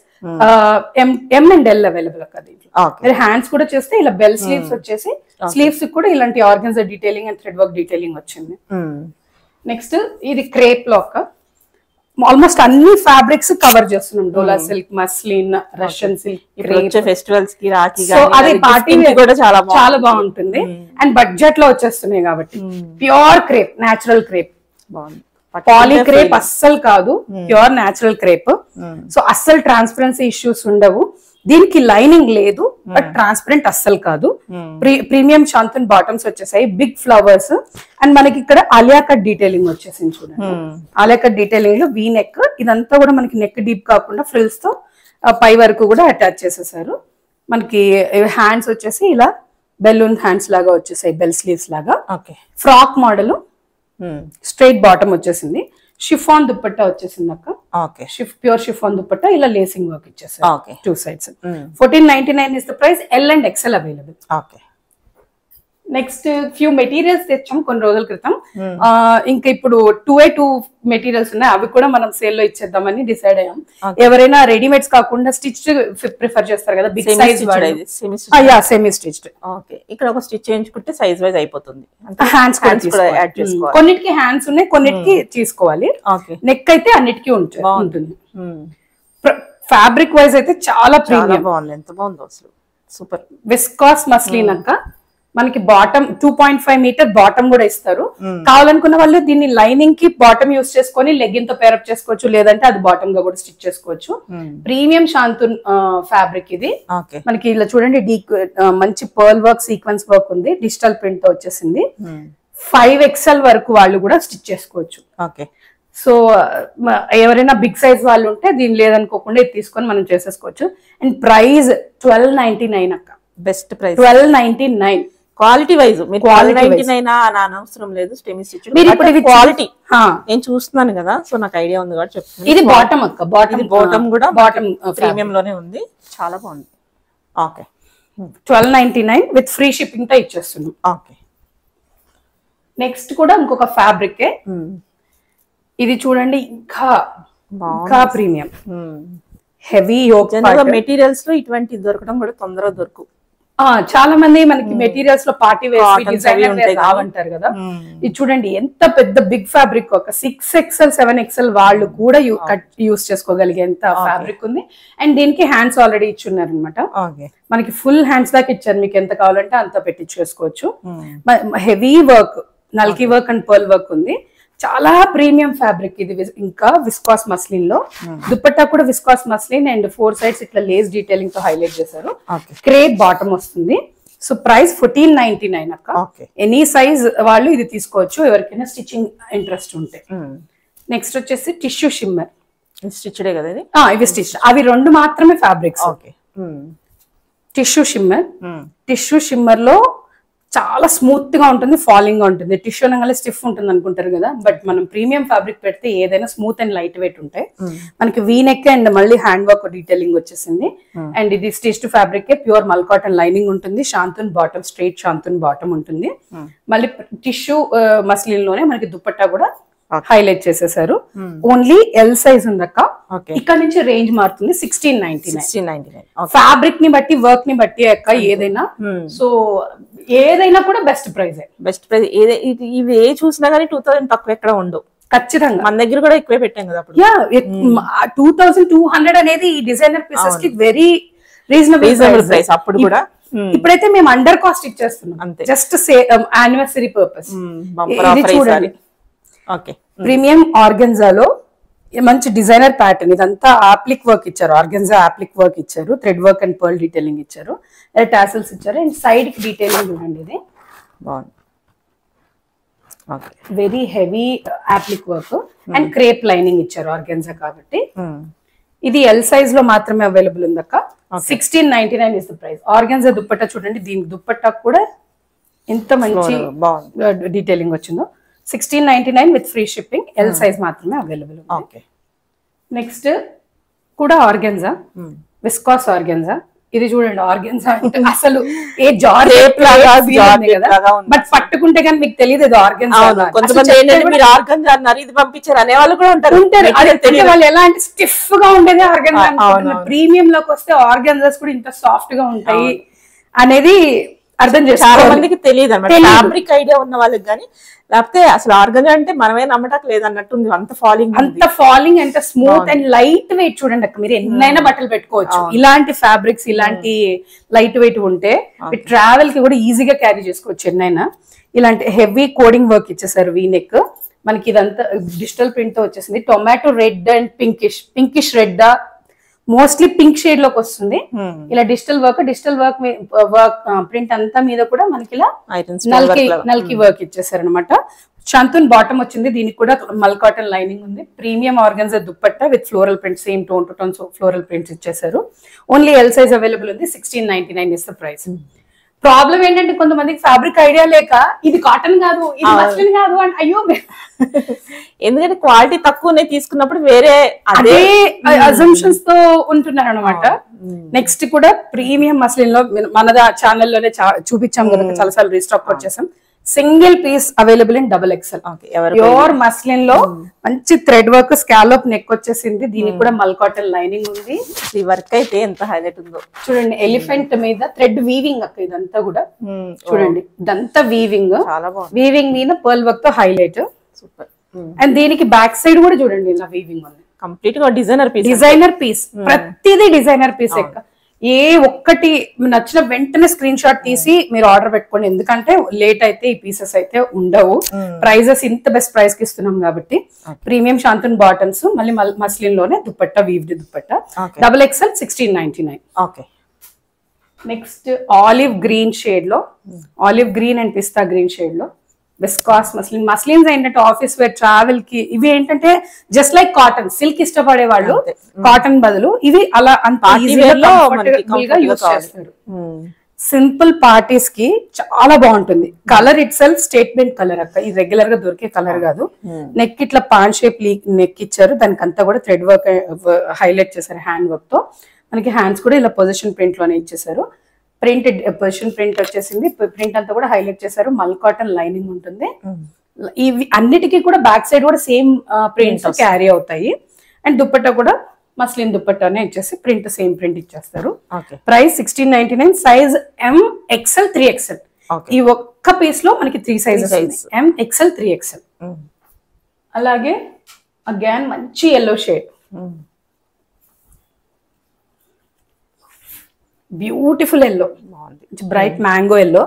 M and L available అక్క దీంట్లో. హ్యాండ్స్ కూడా చేస్తే ఇలా బెల్ స్లీవ్స్ వచ్చేసి, స్లీవ్స్ కూడా ఇలాంటి organza detailing and thread work detailing వచ్చింది. నెక్స్ట్ ఇది క్రేప్ లో అక్క. ఆల్మోస్ట్ అన్ని ఫ్యాబ్రిక్స్ కవర్ చేస్తున్నాం. Dola silk, muslin, Russian silk, festivals కి రాఖీ, అది పార్టీ కూడా చాలా బాగుంటుంది. అండ్ బడ్జెట్ లో వచ్చేస్తున్నాయి కాబట్టి pure crepe, natural crepe, poly crepe అస్సలు కాదు, ప్యూర్ నేచురల్ క్రేప్. సో అస్సలు ట్రాన్స్పరెన్సీ ఇష్యూస్ ఉండవు. దీనికి లైనింగ్ లేదు బట్ ట్రాన్స్పరెంట్ అస్సలు కాదు. ప్రీమియం శాంతన్ బాటమ్స్ వచ్చేసాయి, బిగ్ ఫ్లవర్స్. అండ్ మనకి ఇక్కడ ఆలియా కట్ డీటెయిలింగ్ వచ్చేసింది చూడండి. ఆలియా కట్ డీటెయిలింగ్ లో వీ నెక్, ఇదంతా కూడా మనకి నెక్ డీప్ కాకుండా ఫ్రిల్స్ తో పై వరకు కూడా అటాచ్ చేసేసారు. మనకి హ్యాండ్స్ వచ్చేసి ఇలా బెలూన్ హ్యాండ్స్ లాగా వచ్చేసాయి, బెల్ స్లీవ్స్ లాగా. ఫ్రాక్ మోడల్, స్ట్రైట్ బాటమ్ వచ్చేసింది. షిఫాన్ దుప్పట్టా వచ్చేసింది అక్క. ప్యూర్ షిఫాన్ దుప్పట్టా, ఇలా లేసింగ్ వర్క్ ఇచ్చేసారు two sides. 1499 is the price. L and XL available. Next few materials తెచ్చాం కొన్ని రోజుల క్రితం. ఇంకా ఇప్పుడు 2x2 మెటీరియల్స్ ఉన్నాయి, అవి కూడా మనం సేల్ లో ఇచ్చేద్దామని డిసైడ్ అయ్యాం. ఎవరైనా రెడీమేడ్స్ కాకుండా స్టిచ్ ప్రిఫర్ చేస్తారు కదా, బిగ్ సైజ్ సెమీ స్టిచ్డ్. ఇక్కడ ఒక స్టిచ్ చేయించుకుంటే సైజ్ వైజ్ అయిపోతుంది. హ్యాండ్స్ కొన్నిటికి హ్యాండ్స్ ఉన్నాయి, కొన్నిటికి తీసుకోవాలి. నెక్ అయితే అన్నిటికీ ఉంటుంది. ఫ్యాబ్రిక్ వైజ్ అయితే చాలా ప్రీమియం, బాగుంది, ఎంత బాగుందో అసలు, సూపర్. విస్కాస్ మస్లిన్ అక్క. మనకి బాటమ్ 2.5 మీటర్ బాటమ్ కూడా ఇస్తారు. కావాలనుకున్న వాళ్ళు దీన్ని లైనింగ్ కి బాటమ్ యూస్ చేసుకొని లెగ్గిన్ తో పేరప్ చేసుకోవచ్చు, లేదంటే అది బాటమ్ గా కూడా స్టిచ్ చేసుకోవచ్చు. ప్రీమియం శాంతన్ ఫ్యాబ్రిక్ ఇది. మనకి ఇలా చూడండి, మంచి పర్ల్ వర్క్, సీక్వెన్స్ వర్క్ ఉంది, డిజిటల్ ప్రింట్ తో వచ్చేసింది. 5XL వరకు వాళ్ళు కూడా స్టిచ్ చేసుకోవచ్చు. సో ఎవరైనా బిగ్ సైజ్ వాళ్ళు ఉంటే దీన్ని లేదనుకోకుండా ఇది తీసుకొని మనం చేసేసుకోవచ్చు. అండ్ ప్రైస్ 1299 అక్క, బెస్ట్ ప్రైస్ 1299. క్వాలిటీ వైజ్ మీరు 1299 అని అనవసరం లేదు. సెమీ స్టిచ్ క్వాలిటీ నేను చూస్తున్నాను కదా, సో నాకు ఐడియా ఉంది కాబట్టి చెప్తాను. ఇది బాటమ్ అక్క, బాటమ్ కూడా బాటమ్ ప్రీమియం లోనే ఉంది, చాలా బాగుంది. 1299 విత్ ఫ్రీ షిప్పింగ్ తో ఇచ్చేస్తున్నాం. నెక్స్ట్ కూడా ఇంకొక ఫ్యాబ్రిక్, ఇది చూడండి, ఇంకా ప్రీమియం హెవీ యోక్. మెటీరియల్స్ లో ఇటువంటి దొరకడం కూడా తొందరగా దొరకు. చాలా మంది మనకి మెటీరియల్స్ లో పార్టీ వేర్ కావంటారు కదా, ఇది చూడండి ఎంత పెద్ద బిగ్ ఫ్యాబ్రిక్. ఒక 6XL 7XL వాళ్ళు కూడా యూస్ చేసుకోగలిగేంత ఫ్యాబ్రిక్ ఉంది. అండ్ దీనికి హ్యాండ్స్ ఆల్రెడీ ఇచ్చున్నారు అనమాట. మనకి ఫుల్ హ్యాండ్స్ దాకా ఇచ్చారు, మీకు ఎంత కావాలంటే అంత పెట్టించేసుకోవచ్చు. Heavy work, nalki work and pearl work ఉంది. చాలా ప్రీమియం ఫ్యాబ్రిక్ ఇది. ఇంకా విస్కాస్ మస్లిన్ లో దుపట్టా కూడా విస్కాస్ మస్లిన్ అండ్ 4 సైడ్స్ ఇట్లా లేస్ డీటెయిలింగ్ తో హైలైట్ చేశారు. క్రేప్ బాటమ్ వస్తుంది. సో ప్రైస్ 1499 అక్క. ఓకే. ఎనీ సైజ్ వాళ్ళు ఇది తీసుకోవచ్చు ఎవరికైనా స్టిచ్చింగ్ ఇంట్రెస్ట్ ఉంటే. నెక్స్ట్ వచ్చేసి టిష్యూ షిమ్మర్. స్టిచ్డే కదా ఇది? ఇవి స్టిచ్, అవి రెండు మాత్రమే fabrics. Okay. Tissue shimmer. Tissue shimmer లో చాలా స్మూత్ గా ఉంటుంది, ఫాలింగ్ గా ఉంటుంది. టిష్యూ అనగానే స్టిఫ్ ఉంటుంది అనుకుంటారు కదా, బట్ మనం ప్రీమియం ఫ్యాబ్రిక్ పెడితే ఏదైనా స్మూత్ అండ్ లైట్ వెయిట్ ఉంటాయి. మనకి వీ నెక్ అండ్ మళ్ళీ హ్యాండ్ వర్క్ డీటెయిలింగ్ వచ్చేసింది. అండ్ ఇది స్టిచ్డ్ ఫ్యాబ్రిక్, ప్యూర్ మల్ కాటన్ లైనింగ్ ఉంటుంది. Shantoon bottom, straight shantoon bottom ఉంటుంది. మళ్ళీ టిష్యూ మస్లిన్ లోనే మనకి దుపట్టా కూడా హైలైట్ చేసేసారు. ఓన్లీ ఎల్ సైజ్ ఉందక్క. ఇక్కడ నుంచి రేంజ్ మారుతుంది 1699. ఫ్యాబ్రిక్ ని బట్టి, వర్క్ ని బట్టి అక్క ఏదైనా. సో ఏదైనా కూడా బెస్ట్ ప్రైస్. ఇవి ఏ చూసినా గానీ 2000 తక్కువ ఎక్కడ ఉండవు ఖచ్చితంగా. మన దగ్గర కూడా ఎక్కువే పెట్టాం కదా అప్పుడు. 2200 అనేది ఈ డిజైనర్ పీసెస్ కి వెరీ రీజనబుల్ ప్రైస్ అప్పుడు కూడా. ఇప్పుడైతే మేము అండర్ కాస్ట్ ఇచ్చేస్తున్నాం, జస్ట్ యానివర్సరీ పర్పస్. చూడండి, ప్రీమియం ఆర్గెన్జాలో మంచి డిజైనర్ ప్యాటర్న్. ఇదంతా ఆప్లిక్ వర్క్ ఇచ్చారు, ఆర్గెన్జా ఆప్లిక్ వర్క్ ఇచ్చారు, thread work and pearl detailing ఇచ్చారు, టాసల్స్ ఇచ్చారు. అండ్ సైడ్ కి డీటెయిలింగ్ చూడండి, ఇది very heavy applique work and crepe lining ఇచ్చారు ఆర్గెన్జా కాబట్టి. ఇది ఎల్ సైజ్ లో మాత్రమే అవైలబుల్ ఉందక్క. 1699 is the price. Organza dupatta చూడండి, దీని దుప్పట్టా కూడా ఎంత మంచి డీటెయిలింగ్ వచ్చిందో. 1699 with free shipping. L size మాత్రమే అవైలబుల్. నెక్స్ట్ కూడా ఆర్గెన్జా, విస్కాస్ ఆర్గెన్జా. ఇది చూడండి, ఆర్గెన్జా అంటే అసలు ఏ జార్జెట్ కదా, బట్ పట్టుకుంటే కానీ మీకు తెలియదు ఇది ఆర్గెన్జా. ఆర్గెన్జా అన్నారు, ఇది పంపించారు అనే వాళ్ళు కూడా ఉంటారు. వాళ్ళు ఎలా అంటే స్టిఫ్ గా ఉండేది ఆర్గెన్జా. ప్రీమియం లోకి వస్తే ఆర్గెన్జాస్ కూడా ఇంత సాఫ్ట్ గా ఉంటాయి అనేది అర్థం చేస్తారు. చాలా మందికి తెలియదు అన్నమాట, ఫ్యాబ్రిక్ ఐడియా ఉన్న వాళ్ళకి. కానీ లేకపోతే అసలు ఆర్గంజా అంటే మనమే నమ్మటం లేదన్నట్టుంది. అంత ఫాలింగ్ అంత స్మూత్ అండ్ లైట్ వెయిట్. చూడండి అక్క, మీరు ఎన్నైనా బట్టలు పెట్టుకోవచ్చు. ఇలాంటి ఫ్యాబ్రిక్స్, ఇలాంటి లైట్ వెయిట్ ఉంటే ట్రావెల్ కి కూడా ఈజీగా క్యారీ చేసుకోవచ్చు ఎన్నైనా. ఇలాంటి హెవీ కోడింగ్ వర్క్ ఇచ్చేసారు వీ నెక్. మనకి ఇదంతా డిజిటల్ ప్రింట్ తో వచ్చేసింది. Tomato red and pinkish red, mostly pink shade లోకి వస్తుంది. ఇలా డిజిటల్ వర్క్ ప్రింట్ అంతా మీద కూడా మనకి ఇలా నల్కి వర్క్ ఇచ్చేసారు అనమాట. శాంతూన్ బాటమ్ వచ్చింది, దీనికి కూడా మల్ కాటన్ లైనింగ్ ఉంది. Premium organza dupatta with floral print, same tone to tone floral prints ఇచ్చేసారు. ఓన్లీ ఎల్ సైజ్ అవైలబుల్ ఉంది. 1699 ఇస్ ద ప్రైస్. ప్రాబ్లం ఏంటంటే కొంతమందికి ఫ్యాబ్రిక్ ఐడియా లేక ఇది కాటన్ కాదు, ఇది మస్లిన్ కాదు అంటే అయ్యో, ఎందుకంటే క్వాలిటీ తక్కువనే తీసుకున్నప్పుడు వేరే అదే అజంప్షన్స్ తో ఉంటున్నారు అనమాట. నెక్స్ట్ కూడా ప్రీమియం మస్లిన్ లో మన ఛానల్లోనే చూపించాం కదా, చాలా సార్లు రీస్టాక్ వచ్చేసాం. Single piece available in XXL. Pure muslin లో మంచి థ్రెడ్ వర్క్, స్కాలప్ నెక్ వచ్చేసింది. దీనికి కూడా మల్ కాటన్ లైనింగ్ ఉంది. ఈ వర్క్ అయితే ఎంత హైలైట్ ఉందో చూడండి. ఎలిఫెంట్ మీద థ్రెడ్ వీవింగ్ అక్క, ఇదంతా కూడా చూడండి, ఇదంతా వీవింగ్. వీవింగ్ మీద పర్ల్ వర్క్ తో హైలైట్. సూపర్. అండ్ దీనికి బ్యాక్ సైడ్ కూడా చూడండి, ఇలా వీవింగ్ ఉంది. కంప్లీట్ గా డిజైనర్ పీస్. ప్రతిదీ డిజైనర్ పీస్ ఎక్క. ఏ ఒక్కటి నచ్చిన వెంటనే స్క్రీన్ షాట్ తీసి మీరు ఆర్డర్ పెట్టుకోండి, ఎందుకంటే లేట్ అయితే ఈ పీసెస్ అయితే ఉండవు. ప్రైజెస్ ఇంత బెస్ట్ ప్రైస్ కి ఇస్తున్నాం కాబట్టి. ప్రీమియం శాంతూన్ బాటమ్స్, మళ్ళీ మస్లిన్ లోనే dupatta, weaved dupatta. XXL 1699. Next olive green shade లో, olive green and pista green shade లో విస్కాస్ మస్లిన్స్ ఏంటంటే ఆఫీస్ వేర్, ట్రావెల్ కి ఇవి ఏంటంటే జస్ట్ లైక్ కాటన్. సిల్క్ ఇష్టపడే వాళ్ళు కాటన్ బదులు ఇవి అలా అంత కంఫర్టబుల్ గా యూజ్ చేస్తారు. సింపుల్ పార్టీస్ కి చాలా బాగుంటుంది. Colour it self statement colour అక్క, ఇది రెగ్యులర్ గా దొరికే కలర్ కాదు. నెక్ ఇట్లా పాన్ షేప్ నెక్ ఇచ్చారు, దానికి అంతా కూడా థ్రెడ్ వర్క్ హైలైట్ చేశారు హ్యాండ్ వర్క్ తో. మనకి హ్యాండ్స్ కూడా ఇలా పొజిషన్ ప్రింట్ లోనే ఇచ్చేసారు. ప్రింట్ పొజిషన్ ప్రింట్ వచ్చేసింది. ప్రింట్ అంతా కూడా హైలైట్ చేశారు. మల్ కాటన్ లైనింగ్ ఉంటుంది. ఇవి అన్నిటికీ కూడా బ్యాక్ సైడ్ కూడా సేమ్ ప్రింట్స్ క్యారీ అవుతాయి. అండ్ దుపట్టా కూడా మస్లిన్ దుపట్టానే ఇచ్చేసి ప్రింట్ సేమ్ ప్రింట్ ఇచ్చేస్తారు. ప్రైస్ 1699. Size MXL 3XL. ఈ ఒక్క పీస్ లో మనకి 3 సైజెస్, MXL 3XL. అలాగే అగైన్ మంచి yellow shade, beautiful yellow, bright mango yellow.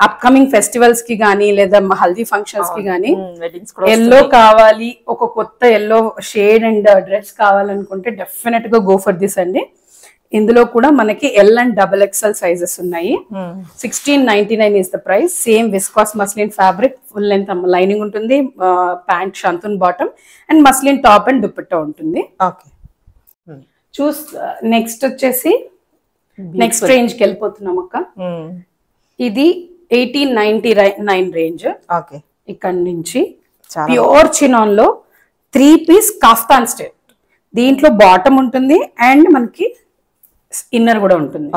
Upcoming festivals కి గానీ లేదా హల్దీ ఫంక్షన్స్ కి గానీ ఎల్లో కావాలి, ఒక కొత్త ఎల్లో షేడ్ అండ్ డ్రెస్ కావాలనుకుంటే డెఫినెట్ గా గో ఫర్ దిస్ అండి. ఇందులో కూడా మనకి ఎల్ అండ్ XXL సైజెస్ ఉన్నాయి. 1699 is the price. Same viscose muslin fabric, full length lining ఉంటుంది, pant shantoon bottom and muslin top and dupatta ఉంటుంది. నెక్స్ట్ వచ్చేసి నెక్స్ట్ రేంజ్ కి వెళ్ళిపోతున్నాం అక్క. ఇది 1899 రేంజ్. ఇక్కడ నుంచి ప్యూర్ చినాన్ లో 3 పీస్ కాఫ్తాన్ స్టైల్. దీంట్లో బాటమ్ ఉంటుంది అండ్ మనకి ఇన్నర్ కూడా ఉంటుంది.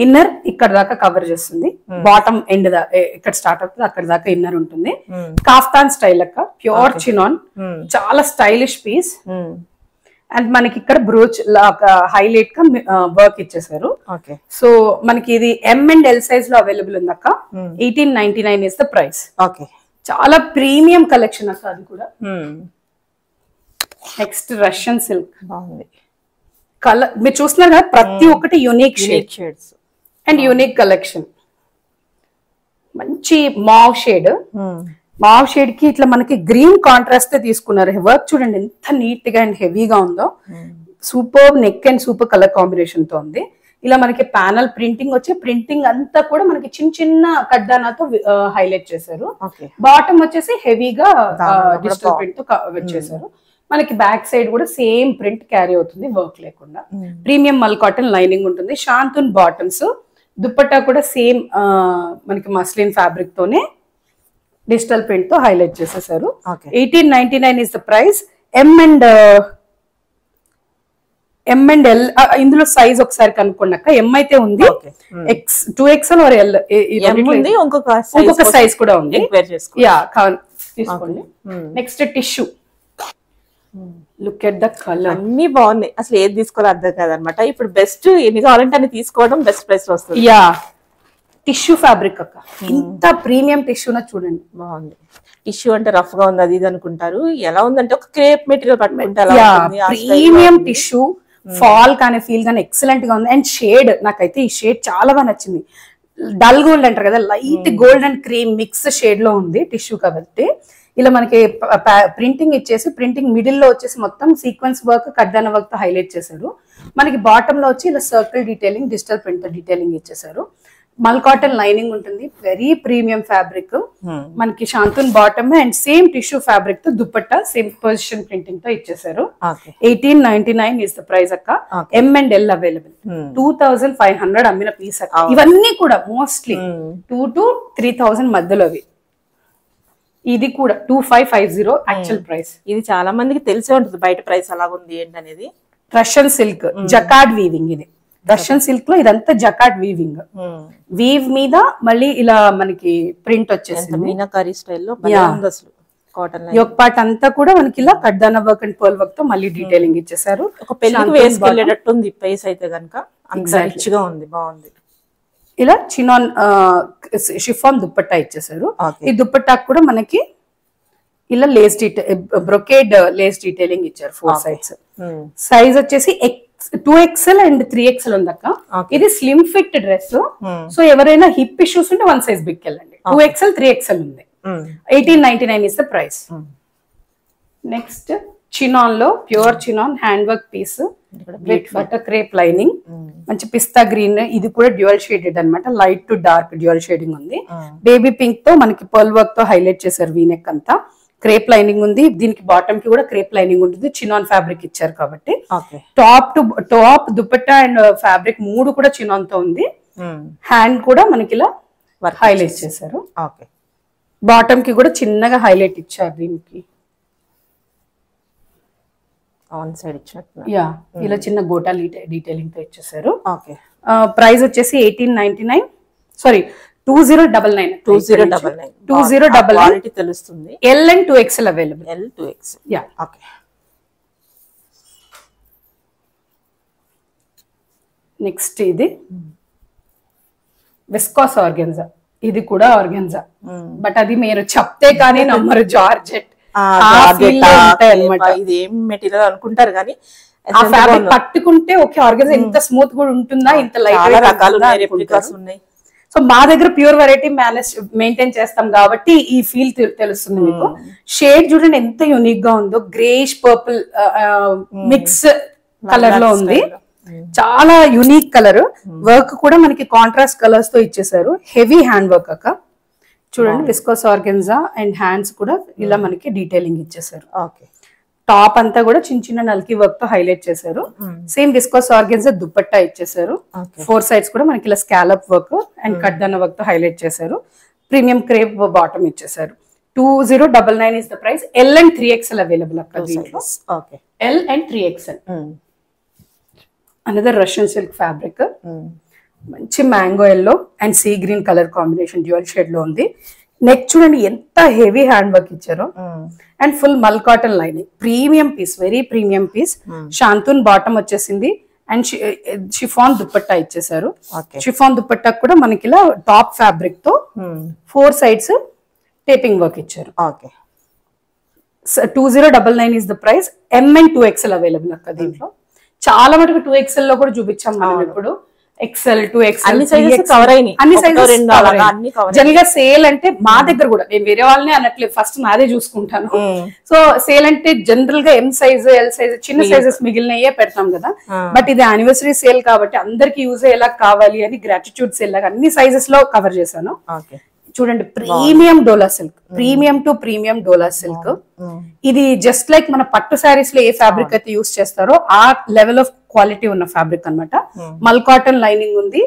ఇన్నర్ ఇక్కడ దాకా కవర్ చేస్తుంది, బాటమ్ ఎండ్ ఇక్కడ స్టార్ట్ అవుతుంది అక్కడ దాకా ఇన్నర్ ఉంటుంది. కాఫ్తాన్ స్టైల్ అక్క, ప్యూర్ చినాన్, చాలా స్టైలిష్ పీస్. అండ్ మనకి ఇక్కడ బ్రోచ్ హైలైట్ గా వర్క్ ఇచ్చేసారు. సో మనకి ఇది M&L సైజ్ లో అవైలబుల్ ఉంది అక్క. 1899 ఇస్ ద ప్రైస్. చాలా ప్రీమియం కలెక్షన్ అక్క అది కూడా. నెక్స్ట్ రష్యన్ సిల్క్ బాగుంది. కలర్ మీరు చూస్తున్నారు కదా, ప్రతి ఒక్కటి unique shades and unique collection. మంచి మావ్ షేడ్, మావ్ షేడ్ కి ఇట్లా మనకి గ్రీన్ కాంట్రాస్ట్ తీసుకున్నారు. వర్క్ చూడండి ఎంత నీట్ గా అండ్ హెవీగా ఉందో. Super neck and super colour combination తో ఉంది. ఇలా మనకి ప్యానల్ ప్రింటింగ్ వచ్చి ప్రింటింగ్ అంతా కూడా మనకి చిన్న చిన్న కడ్డానాతో హైలైట్ చేశారు. బాటమ్ వచ్చేసి హెవీగా డిజిటల్ ప్రింట్ తో వచ్చేసారు. మనకి బ్యాక్ సైడ్ కూడా సేమ్ ప్రింట్ క్యారీ అవుతుంది వర్క్ లేకుండా. ప్రీమియం మల్ కాటన్ లైనింగ్ ఉంటుంది, షాంతూన్ బాటమ్స్, దుపట్టా కూడా సేమ్ మనకి మస్లిన్ ఫ్యాబ్రిక్ తోనే డిజిటల్ ప్రింట్ తో హైలైట్ చేసేసారు. 1899 ఇస్ ద ప్రైస్. M&L ఇందులో సైజ్ ఒకసారి కనుక్కున్నాక M అయితే ఉంది, 2XL or L ఉంది, ఇంకొక సైజ్ కూడా ఉంది. తీసుకోండి. Next tissue. Look at the colour, అన్ని బాగున్నాయి. అసలు ఏది తీసుకోవాలి అర్థం కాదనమాట. ఇప్పుడు బెస్ట్ ఎన్ని కావాలంటే అన్ని తీసుకోవడం బెస్ట్ ప్రైస్ వస్తుంది. టిష్యూ ఫ్యాబ్రిక్ అక్క, ఇంత ప్రీమియం టిష్యూనా చూడండి, బాగుంది. టిష్యూ అంటే రఫ్ గా ఉంది అది ఇది అనుకుంటారు. ఎలా ఉందంటే ఒక క్రేప్ మెటీరియల్ పట్టుకుంటే ప్రీమియం టిష్యూ. ఫాల్ కానీ ఫీల్ కానీ ఎక్సలెంట్ గా ఉంది. అండ్ షేడ్, నాకైతే ఈ షేడ్ చాలా బాగా నచ్చింది. డల్ గోల్డ్ అంటారు కదా, light gold and cream mix shade లో ఉంది టిష్యూ కాబట్టి. ఇలా మనకి ప్రింటింగ్ ఇచ్చేసి ప్రింటింగ్ మిడిల్ లో వచ్చేసి మొత్తం సీక్వెన్స్ వర్క్ కడ్డాన వర్క్ తో హైలైట్ చేశారు. మనకి బాటమ్ లో వచ్చి ఇలా circle detailing digital print detailing ఇచ్చేసారు. మల్ కాటన్ లైనింగ్ ఉంటుంది, వెరీ ప్రీమియం ఫ్యాబ్రిక్. మనకి shantoon bottom and same tissue fabric తో దుపట్టా సేమ్ పొజిషన్ ప్రింటింగ్ తో ఇచ్చేసారు. 1899 ఇస్ ద ప్రైస్ అక్క. M&L available. 2500 అమ్మిన పీస్ అక్క. ఇవన్నీ కూడా మోస్ట్లీ 2 to 3000 మధ్యలోవి. ఇది కూడా 2550 యాక్చువల్ ప్రైస్. ఇది చాలా మందికి తెలిసే ఉంటుంది బయట ప్రైస్ అలాగుంది ఏంటి అనేది. Russian silk jacquard weaving. ఇది రష్యన్ సిల్క్ లో ఇదంతా జకార్డ్ వీవింగ్. వీవ్ మీద మళ్ళీ ఇలా మనకి ప్రింట్ వచ్చేసింది మీనాకారి స్టైల్లో. కాటన్ ఒక పార్ట్ అంతా కూడా మనకి ఇలా కడ్డాన వర్క్ అండ్ పర్ల్ వర్క్ తో మళ్ళీ డీటెయిలింగ్ ఇచ్చేసారు. ఒక పెళ్లికి వేసుకెళ్ళేటట్టు ఉంది ప్రైస్ అయితే కనుక. రిచ్ గా ఉంది, బాగుంది. ఇలా చినాన్ షిఫాన్ దుపట్టా ఇచ్చేసారు. ఈ దుపట్టాకు కూడా మనకి ఇలా లేస్ బ్రొకేడ్ లేస్ డీటెయిలింగ్ ఇచ్చారు 4 సైడ్స్. సైజ్ వచ్చేసి 2XL అండ్ 3XL ఉందక్క. ఇది స్లిమ్ ఫిట్ డ్రెస్. సో ఎవరైనా హిప్ ఇష్యూస్ ఉంటే 1 సైజ్ బిగ్ వెళ్ళండి. 2XL 3XL ఉంది. 1899 is the price. Next chinon లో pure chinon hand work piece with butter crepe lining, మంచి పిస్తా గ్రీన్. ఇది కూడా డ్యూయల్ షేడెడ్ అనమాట, light to dark dual shading ఉంది. బేబీ పింక్ తో మనకి పర్ల్ వర్క్ తో హైలైట్ చేశారు. వీనెక్ అంతా క్రేప్ లైనింగ్ ఉంది. దీనికి బాటమ్ కి కూడా క్రేప్ లైనింగ్ ఉంటుంది. చినాన్ ఫ్యాబ్రిక్ ఇచ్చారు కాబట్టి టాప్ దుపట్టా అండ్ ఫ్యాబ్రిక్ 3 కూడా చినాన్ తో ఉంది. హ్యాండ్ కూడా మనకి ఇలా హైలైట్ చేశారు. బాటమ్ కి కూడా చిన్నగా హైలైట్ ఇచ్చారు. దీనికి ఆన్ సైడ్ ఇచ్చినట్టు ఇలా చిన్న గోటా డీటెయిలింగ్ తో ఇచ్చేసారు. ప్రైస్ వచ్చేసి 1899 సారీ 2099 క్వాలిటీ తెలుస్తుంది. L and 2XL available. L 2XL okay. Next ఇది విస్కాస్ ఆర్గెన్జా. ఇది కూడా ఆర్గెన్జా, బట్ అది మీరు చెప్తే కానీ నమ్మరు. జార్జెట్ ఇది ఏం మెటీరియల్ అనుకుంటారు కానీ ఆ ఫ్యాబ్రిక్ పట్టుకుంటే ఓకే ఆర్గెన్జా ఇంత స్మూత్ కూడా ఉంటుందా, ఇంత లైట్ ఉన్నాయి. సో మా దగ్గర ప్యూర్ వెరైటీ మెయింటైన్ చేస్తాం కాబట్టి ఈ ఫీల్ తెలుస్తుంది మీకు. షేడ్ చూడండి ఎంత యూనిక్ గా ఉందో, గ్రేష్ పర్పుల్ మిక్స్ కలర్ లో ఉంది. చాలా యూనిక్ కలర్. వర్క్ కూడా మనకి కాంట్రాస్ట్ కలర్స్ తో ఇచ్చేసారు. హెవీ హ్యాండ్ వర్క్ అక్క. చూడండి విస్కోస్ ఆర్గెన్జా అండ్ హ్యాండ్స్ కూడా ఇలా మనకి డీటెయిలింగ్ ఇచ్చేసారు. టాప్ అంతా కూడా చిన్న చిన్న నల్కి వర్క్ తో హైలైట్ చేశారు. సేమ్ విస్కోస్ ఆర్గెన్జా దుపట్టా ఇచ్చేసారు. 4 సైడ్స్ కూడా మనకి ఇలా స్కాలప్ వర్క్ అండ్ కడ్డన్న వర్క్ తో హైలైట్ చేశారు. ప్రీమియం క్రేప్ బాటమ్ ఇచ్చేసారు. 2099 is the price. L and 3XL available akka దీంట్లో. L and 3XL. Another Russian silk fabric. మంచి mango yellow and sea green colour combination dual shade లో ఉంది. Neck చూడండి ఎంత heavy hand work ఇచ్చారో and full mul cotton lining. Premium piece, very premium piece. Shantoon bottom వచ్చేసింది and chiffon dupatta ఇచ్చేసారు. Chiffon dupatta కూడా మనకి ఇలా టాప్ ఫ్యాబ్రిక్ తో 4 సైడ్స్ టేపింగ్ వర్క్ ఇచ్చారు. 2099 is the price. M and 2XL available అక్క దీంట్లో. చాలా మటుకు 2XL లో కూడా చూపించాం మనం ఇప్పుడు. XL 2XL అన్ని సైజెస్ కవర్ అయినాయి. అన్ని సైజెస్ జనరల్ గా సేల్ అంటే మా దగ్గర కూడా నేను వేరే వాళ్ళని అనట్లేదు, ఫస్ట్ నాదే చూసుకుంటాను. సో సేల్ అంటే జనరల్ గా M సైజ్ L సైజ్ చిన్న సైజెస్ మిగిలినయే పెడతాం కదా. బట్ ఇది యానివర్సరీ సేల్ కాబట్టి అందరికి యూజ్ అయ్యేలా కావాలి అని గ్రాటిట్యూడ్ సేల్ లాగా అన్ని సైజెస్ లో కవర్ చేశాను. చూడండి premium dola silk, premium to premium dola silk. ఇది జస్ట్ లైక్ మన పట్టు శారీస్ లో ఏ ఫ్యాబ్రిక్ అయితే యూస్ చేస్తారో ఆ లెవెల్ ఆఫ్ క్వాలిటీ ఉన్న ఫ్యాబ్రిక్ అన్నమాట. మల్ కాటన్ లైనింగ్ ఉంది.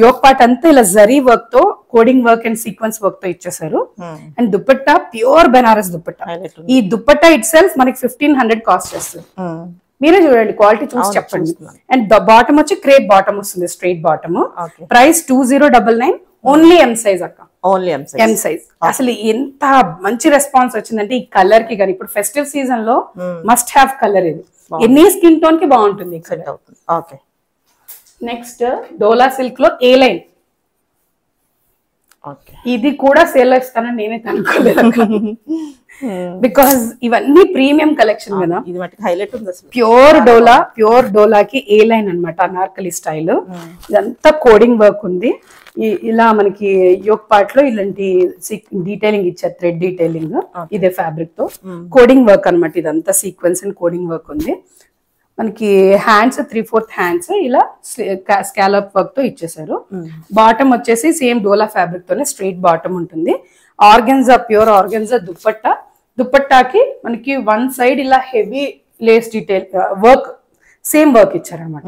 యోక్ పార్ట్ అంతా ఇలా జరీ వర్క్ తో coding work and sequence work తో ఇచ్చేసారు. And dupatta pure Banaras dupatta. ఈ దుపట్టా ఇట్ సెల్ఫ్ మనకి 1500 కాస్ట్ చేస్తుంది. మీరే చూడండి క్వాలిటీ చూసి చెప్పండి. అండ్ బాటమ్ వచ్చి క్రేప్ బాటమ్ వస్తుంది, straight bottom. Price 2099. Only M size అక్క. Only M size. అసలు ఎంత మంచి రెస్పాన్స్ వచ్చిందంటే ఈ కలర్ కి కానీ ఇప్పుడు ఫెస్టివ్ సీజన్ లో మస్ట్ హ్యావ్ కలర్ ఇది. ఎన్ని స్కిన్ టోన్ కి బాగుంటుంది. నెక్స్ట్ డోలా సిల్క్ లో ఏ లైన్. ఇది కూడా సేల్ ఇస్తానని నేనే కనుక్కోలేదు బికాస్ ఇవన్నీ ప్రీమియం కలెక్షన్ కదా. హైలైట్ ఉంది. ప్యూర్ డోలాకి ఏ లైన్ అనమాట, అనార్కలి స్టైల్. ఇదంతా కోడింగ్ వర్క్ ఉంది. ఇలా మనకి యోక్ పార్ట్ లో ఇలాంటి డీటెయిలింగ్ ఇచ్చారు, థ్రెడ్ డీటెయిలింగ్. ఇదే ఫ్యాబ్రిక్ తో కోడింగ్ వర్క్ అనమాట. ఇదంతా సీక్వెన్స్ అండ్ కోడింగ్ వర్క్ ఉంది. మనకి హ్యాండ్స్ 3/4 హ్యాండ్స్ ఇలా స్కాలప్ వర్క్ తో ఇచ్చేసారు. బాటమ్ వచ్చేసి సేమ్ డోలా ఫ్యాబ్రిక్ తోనే స్ట్రైట్ బాటమ్ ఉంటుంది. Organza, pure organza dupatta. దుపట్టాకి మనకి 1 సైడ్ ఇలా heavy Lay's detail work, same work ఇచ్చారనమాట.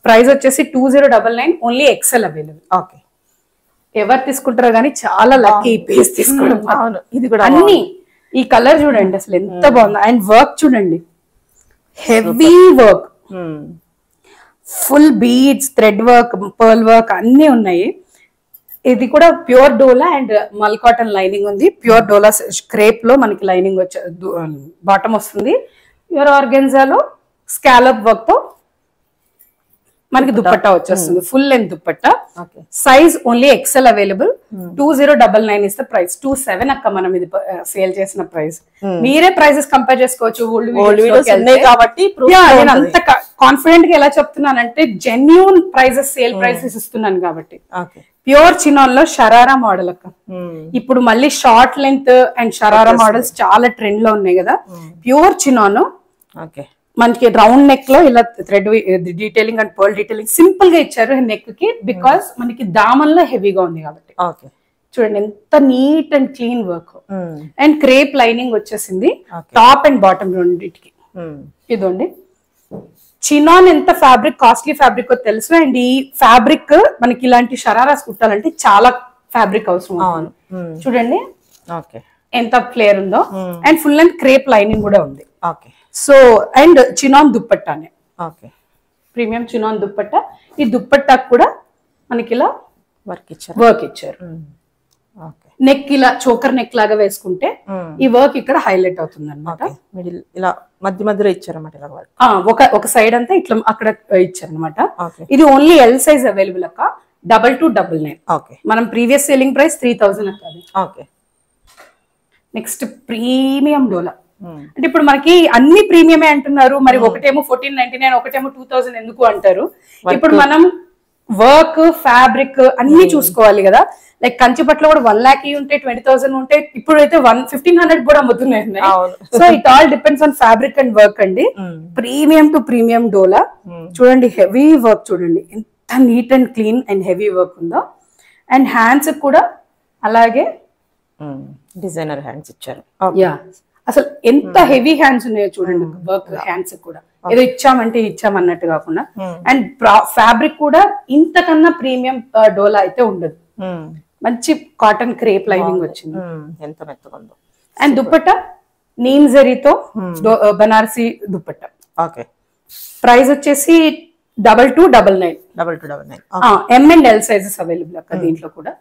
ప్రైస్ వచ్చేసి 2099. Only XL available. ఎవరు తీసుకుంటారో కానీ చాలా లక్కీ ఈ పీస్ తీసుకోవడం. ఇది కూడా అన్ని ఈ కలర్ చూడండి అసలు ఎంత బాగుంది. అండ్ వర్క్ చూడండి, heavy work, full beads, thread work, pearl work అన్ని ఉన్నాయి. ఇది కూడా ప్యూర్ డోలా అండ్ మల్ కాటన్ లైనింగ్ ఉంది. ప్యూర్ డోలా క్రేప్ లో మనకి లైనింగ్ వచ్చే బాటమ్ వస్తుంది. ప్యూర్ ఆర్గెన్జాలో స్కాలప్ వర్క్ తో మనకి దుపట్టా వచ్చేస్తుంది. Full length dupatta. Size only XL available. 2099 is the price. 27 అక్క మనం ఇది సేల్ చేసిన ప్రైస్. మీరే ప్రైసెస్ కంపేర్ చేసుకోవచ్చు. కాబట్టి నేను అంత కాన్ఫిడెంట్ గా ఎలా చెప్తున్నానంటే జెన్యూన్ ప్రైజెస్, సేల్ ప్రైసెస్ ఇస్తున్నాను కాబట్టి. ప్యూర్ చినాన్ లో షరారా మోడల్ అక్క. ఇప్పుడు మళ్ళీ short length and sharara models చాలా ట్రెండ్ లో ఉన్నాయి కదా. ప్యూర్ చినాన్ మనకి రౌండ్ నెక్ లో ఇలా thread detailing and pearl detailing simple గా ఇచ్చారు నెక్ కి. బికాస్ మనకి దామన్ లో హెవీగా ఉంది కాబట్టి. చూడండి ఎంత neat and clean work. And crepe lining వచ్చేసింది టాప్ అండ్ బాటమ్ రెండింటికి. ఇదండి చినాన్ ఎంత ఫ్యాబ్రిక్ కాస్ట్లీ ఫ్యాబ్రిక్ తెలుసు. అండ్ ఈ ఫ్యాబ్రిక్ మనకి ఇలాంటి షరారాస్ కుట్టాలంటే చాలా ఫ్యాబ్రిక్ అవసరం. చూడండి ఎంత ఫ్లేర్ ఉందో. And full and crepe lining కూడా ఉంది. సో అండ్ చినాన్ దుప్పట్టానే, ప్రీమియం చినాన్ దుప్పట్టా. ఈ దుప్పట్టా కూడా మనకి ఇలా వర్క్ ఇచ్చారు. నెక్ ఇలా చోకర్ నెక్ లాగా వేసుకుంటే ఈ వర్క్ ఇక్కడ హైలైట్ అవుతుంది అనమాట. ఇలా మధ్య మధ్యలో ఇచ్చారన్నమాట. ఒక సైడ్ అంతా ఇట్లా అక్కడ ఇచ్చారనమాట. ఇది ఓన్లీ L సైజ్ అవైలబుల్ అక్క. 2299. మనం ప్రీవియస్ సెల్లింగ్ ప్రైస్ 3000 అక్క. నెక్స్ట్ ప్రీమియం డోలా. అంటే ఇప్పుడు మనకి అన్ని ప్రీమియమే అంటున్నారు, మరి ఒకటేమో 1499 ఒకటేమో 2000 ఎందుకు అంటారు. ఇప్పుడు మనం వర్క్ ఫ్యాబ్రిక్ అన్ని చూసుకోవాలి కదా. లైక్ కంచి పట్లో కూడా 1 lakh ఉంటే 20,000 ఉంటే ఇప్పుడైతే 1,500 కూడా అమ్ముతున్నాయి. So it all depends on fabric and work అండి. ప్రీమియం టు ప్రీమియం డోలా చూడండి, హెవీ వర్క్ చూడండి ఎంత neat and clean and heavy work ఉందో. అండ్ హ్యాండ్స్ కూడా అలాగే డిజైనర్ హ్యాండ్స్ ఇచ్చారు. యా, అసలు ఎంత హెవీ హ్యాండ్స్ ఉన్నాయో చూడండి వర్క్ హ్యాండ్స్ కూడా, ఏదో ఇచ్చామంటే ఇచ్చామన్నట్టు కాకుండా. అండ్ ఫ్యాబ్రిక్ కూడా ఇంతకన్నా ప్రీమియం డోలా అయితే ఉండదు. మంచి కాటన్ క్రేప్ లైనింగ్ వచ్చింది, ఎంత మెత్తగా ఉందో. అండ్ దుపట్టా నీమ్ జరీతో బనారసి దుపట్టా. ఓకే, ప్రైస్ వచ్చేసి 2299. 2299. M and L sizes available అక్క దీంట్లో కూడా.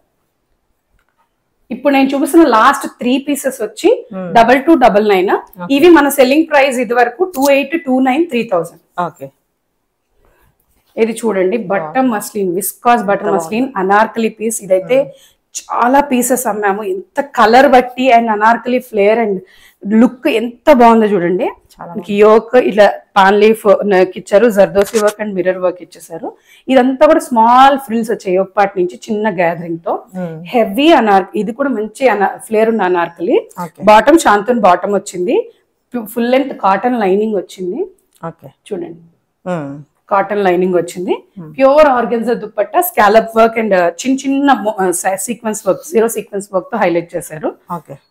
ఇప్పుడు నేను చూపిస్తున్న లాస్ట్ 3 పీసెస్ వచ్చి 2299. ఇవి మన సెల్లింగ్ ప్రైస్ ఇది వరకు 2829, 3000. ఓకే, ఇది చూడండి button muslin, viscose button muslin anarkali piece. ఇదైతే చాలా పీసెస్ అమ్మాము, ఎంత కలర్ బట్టి and anarkali flare and look ఎంత బాగుందో చూడండి. యోక్ ఇట్లా పాన్ లీఫ్ ఇచ్చారు, zardosi work and mirror work ఇచ్చేసారు. ఇదంతా కూడా స్మాల్ ఫ్రిల్స్ వచ్చాయి యోక్ పార్ట్ నుంచి చిన్న గ్యాదరింగ్ తో. హెవీ ఇది కూడా మంచి ఫ్లేర్ ఉన్న అనార్కలి. బాటమ్ శాంతన్ బాటమ్ వచ్చింది, ఫుల్ లెంత్ కాటన్ లైనింగ్ వచ్చింది. చూడండి కాటన్ లైనింగ్ వచ్చింది, pure organza dupatta, scallop work and చిన్న చిన్న సీక్వెన్స్ వర్క్, 0 సీక్వెన్స్ వర్క్ తో హైలైట్ చేశారు.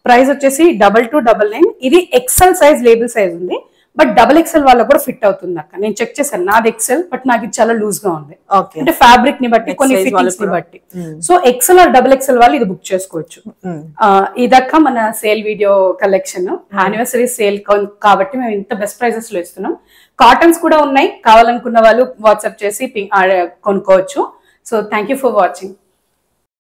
ప్రైస్ వచ్చేసి 2299. ఇది ఎక్సెల్ సైజ్ లేబుల్ సైజ్ ఉంది, బట్ XXL వాళ్ళకి కూడా ఫిట్ అవుతుంది అక్క. నేను చెక్ చేశాను, నాది ఎక్సెల్ బట్ నాకు ఇది చాలా లూజ్ గా ఉంది. అంటే ఫ్యాబ్రిక్ ని బట్టి కొన్ని ఫిట్టింగ్స్ ని బట్టి. సో ఎక్సెల్ ఆర్ XXL వాళ్ళు ఇది బుక్ చేసుకోవచ్చు. ఇదక్క మన sale video collection, anniversary sale కాబట్టి మేము ఇంత బెస్ట్ ప్రైజెస్ లో ఇస్తున్నాం. కాటన్స్ కూడా ఉన్నాయి, కావాలనుకున్న వాళ్ళు వాట్సాప్ చేసి కొనుక్కోవచ్చు. So thank you for watching.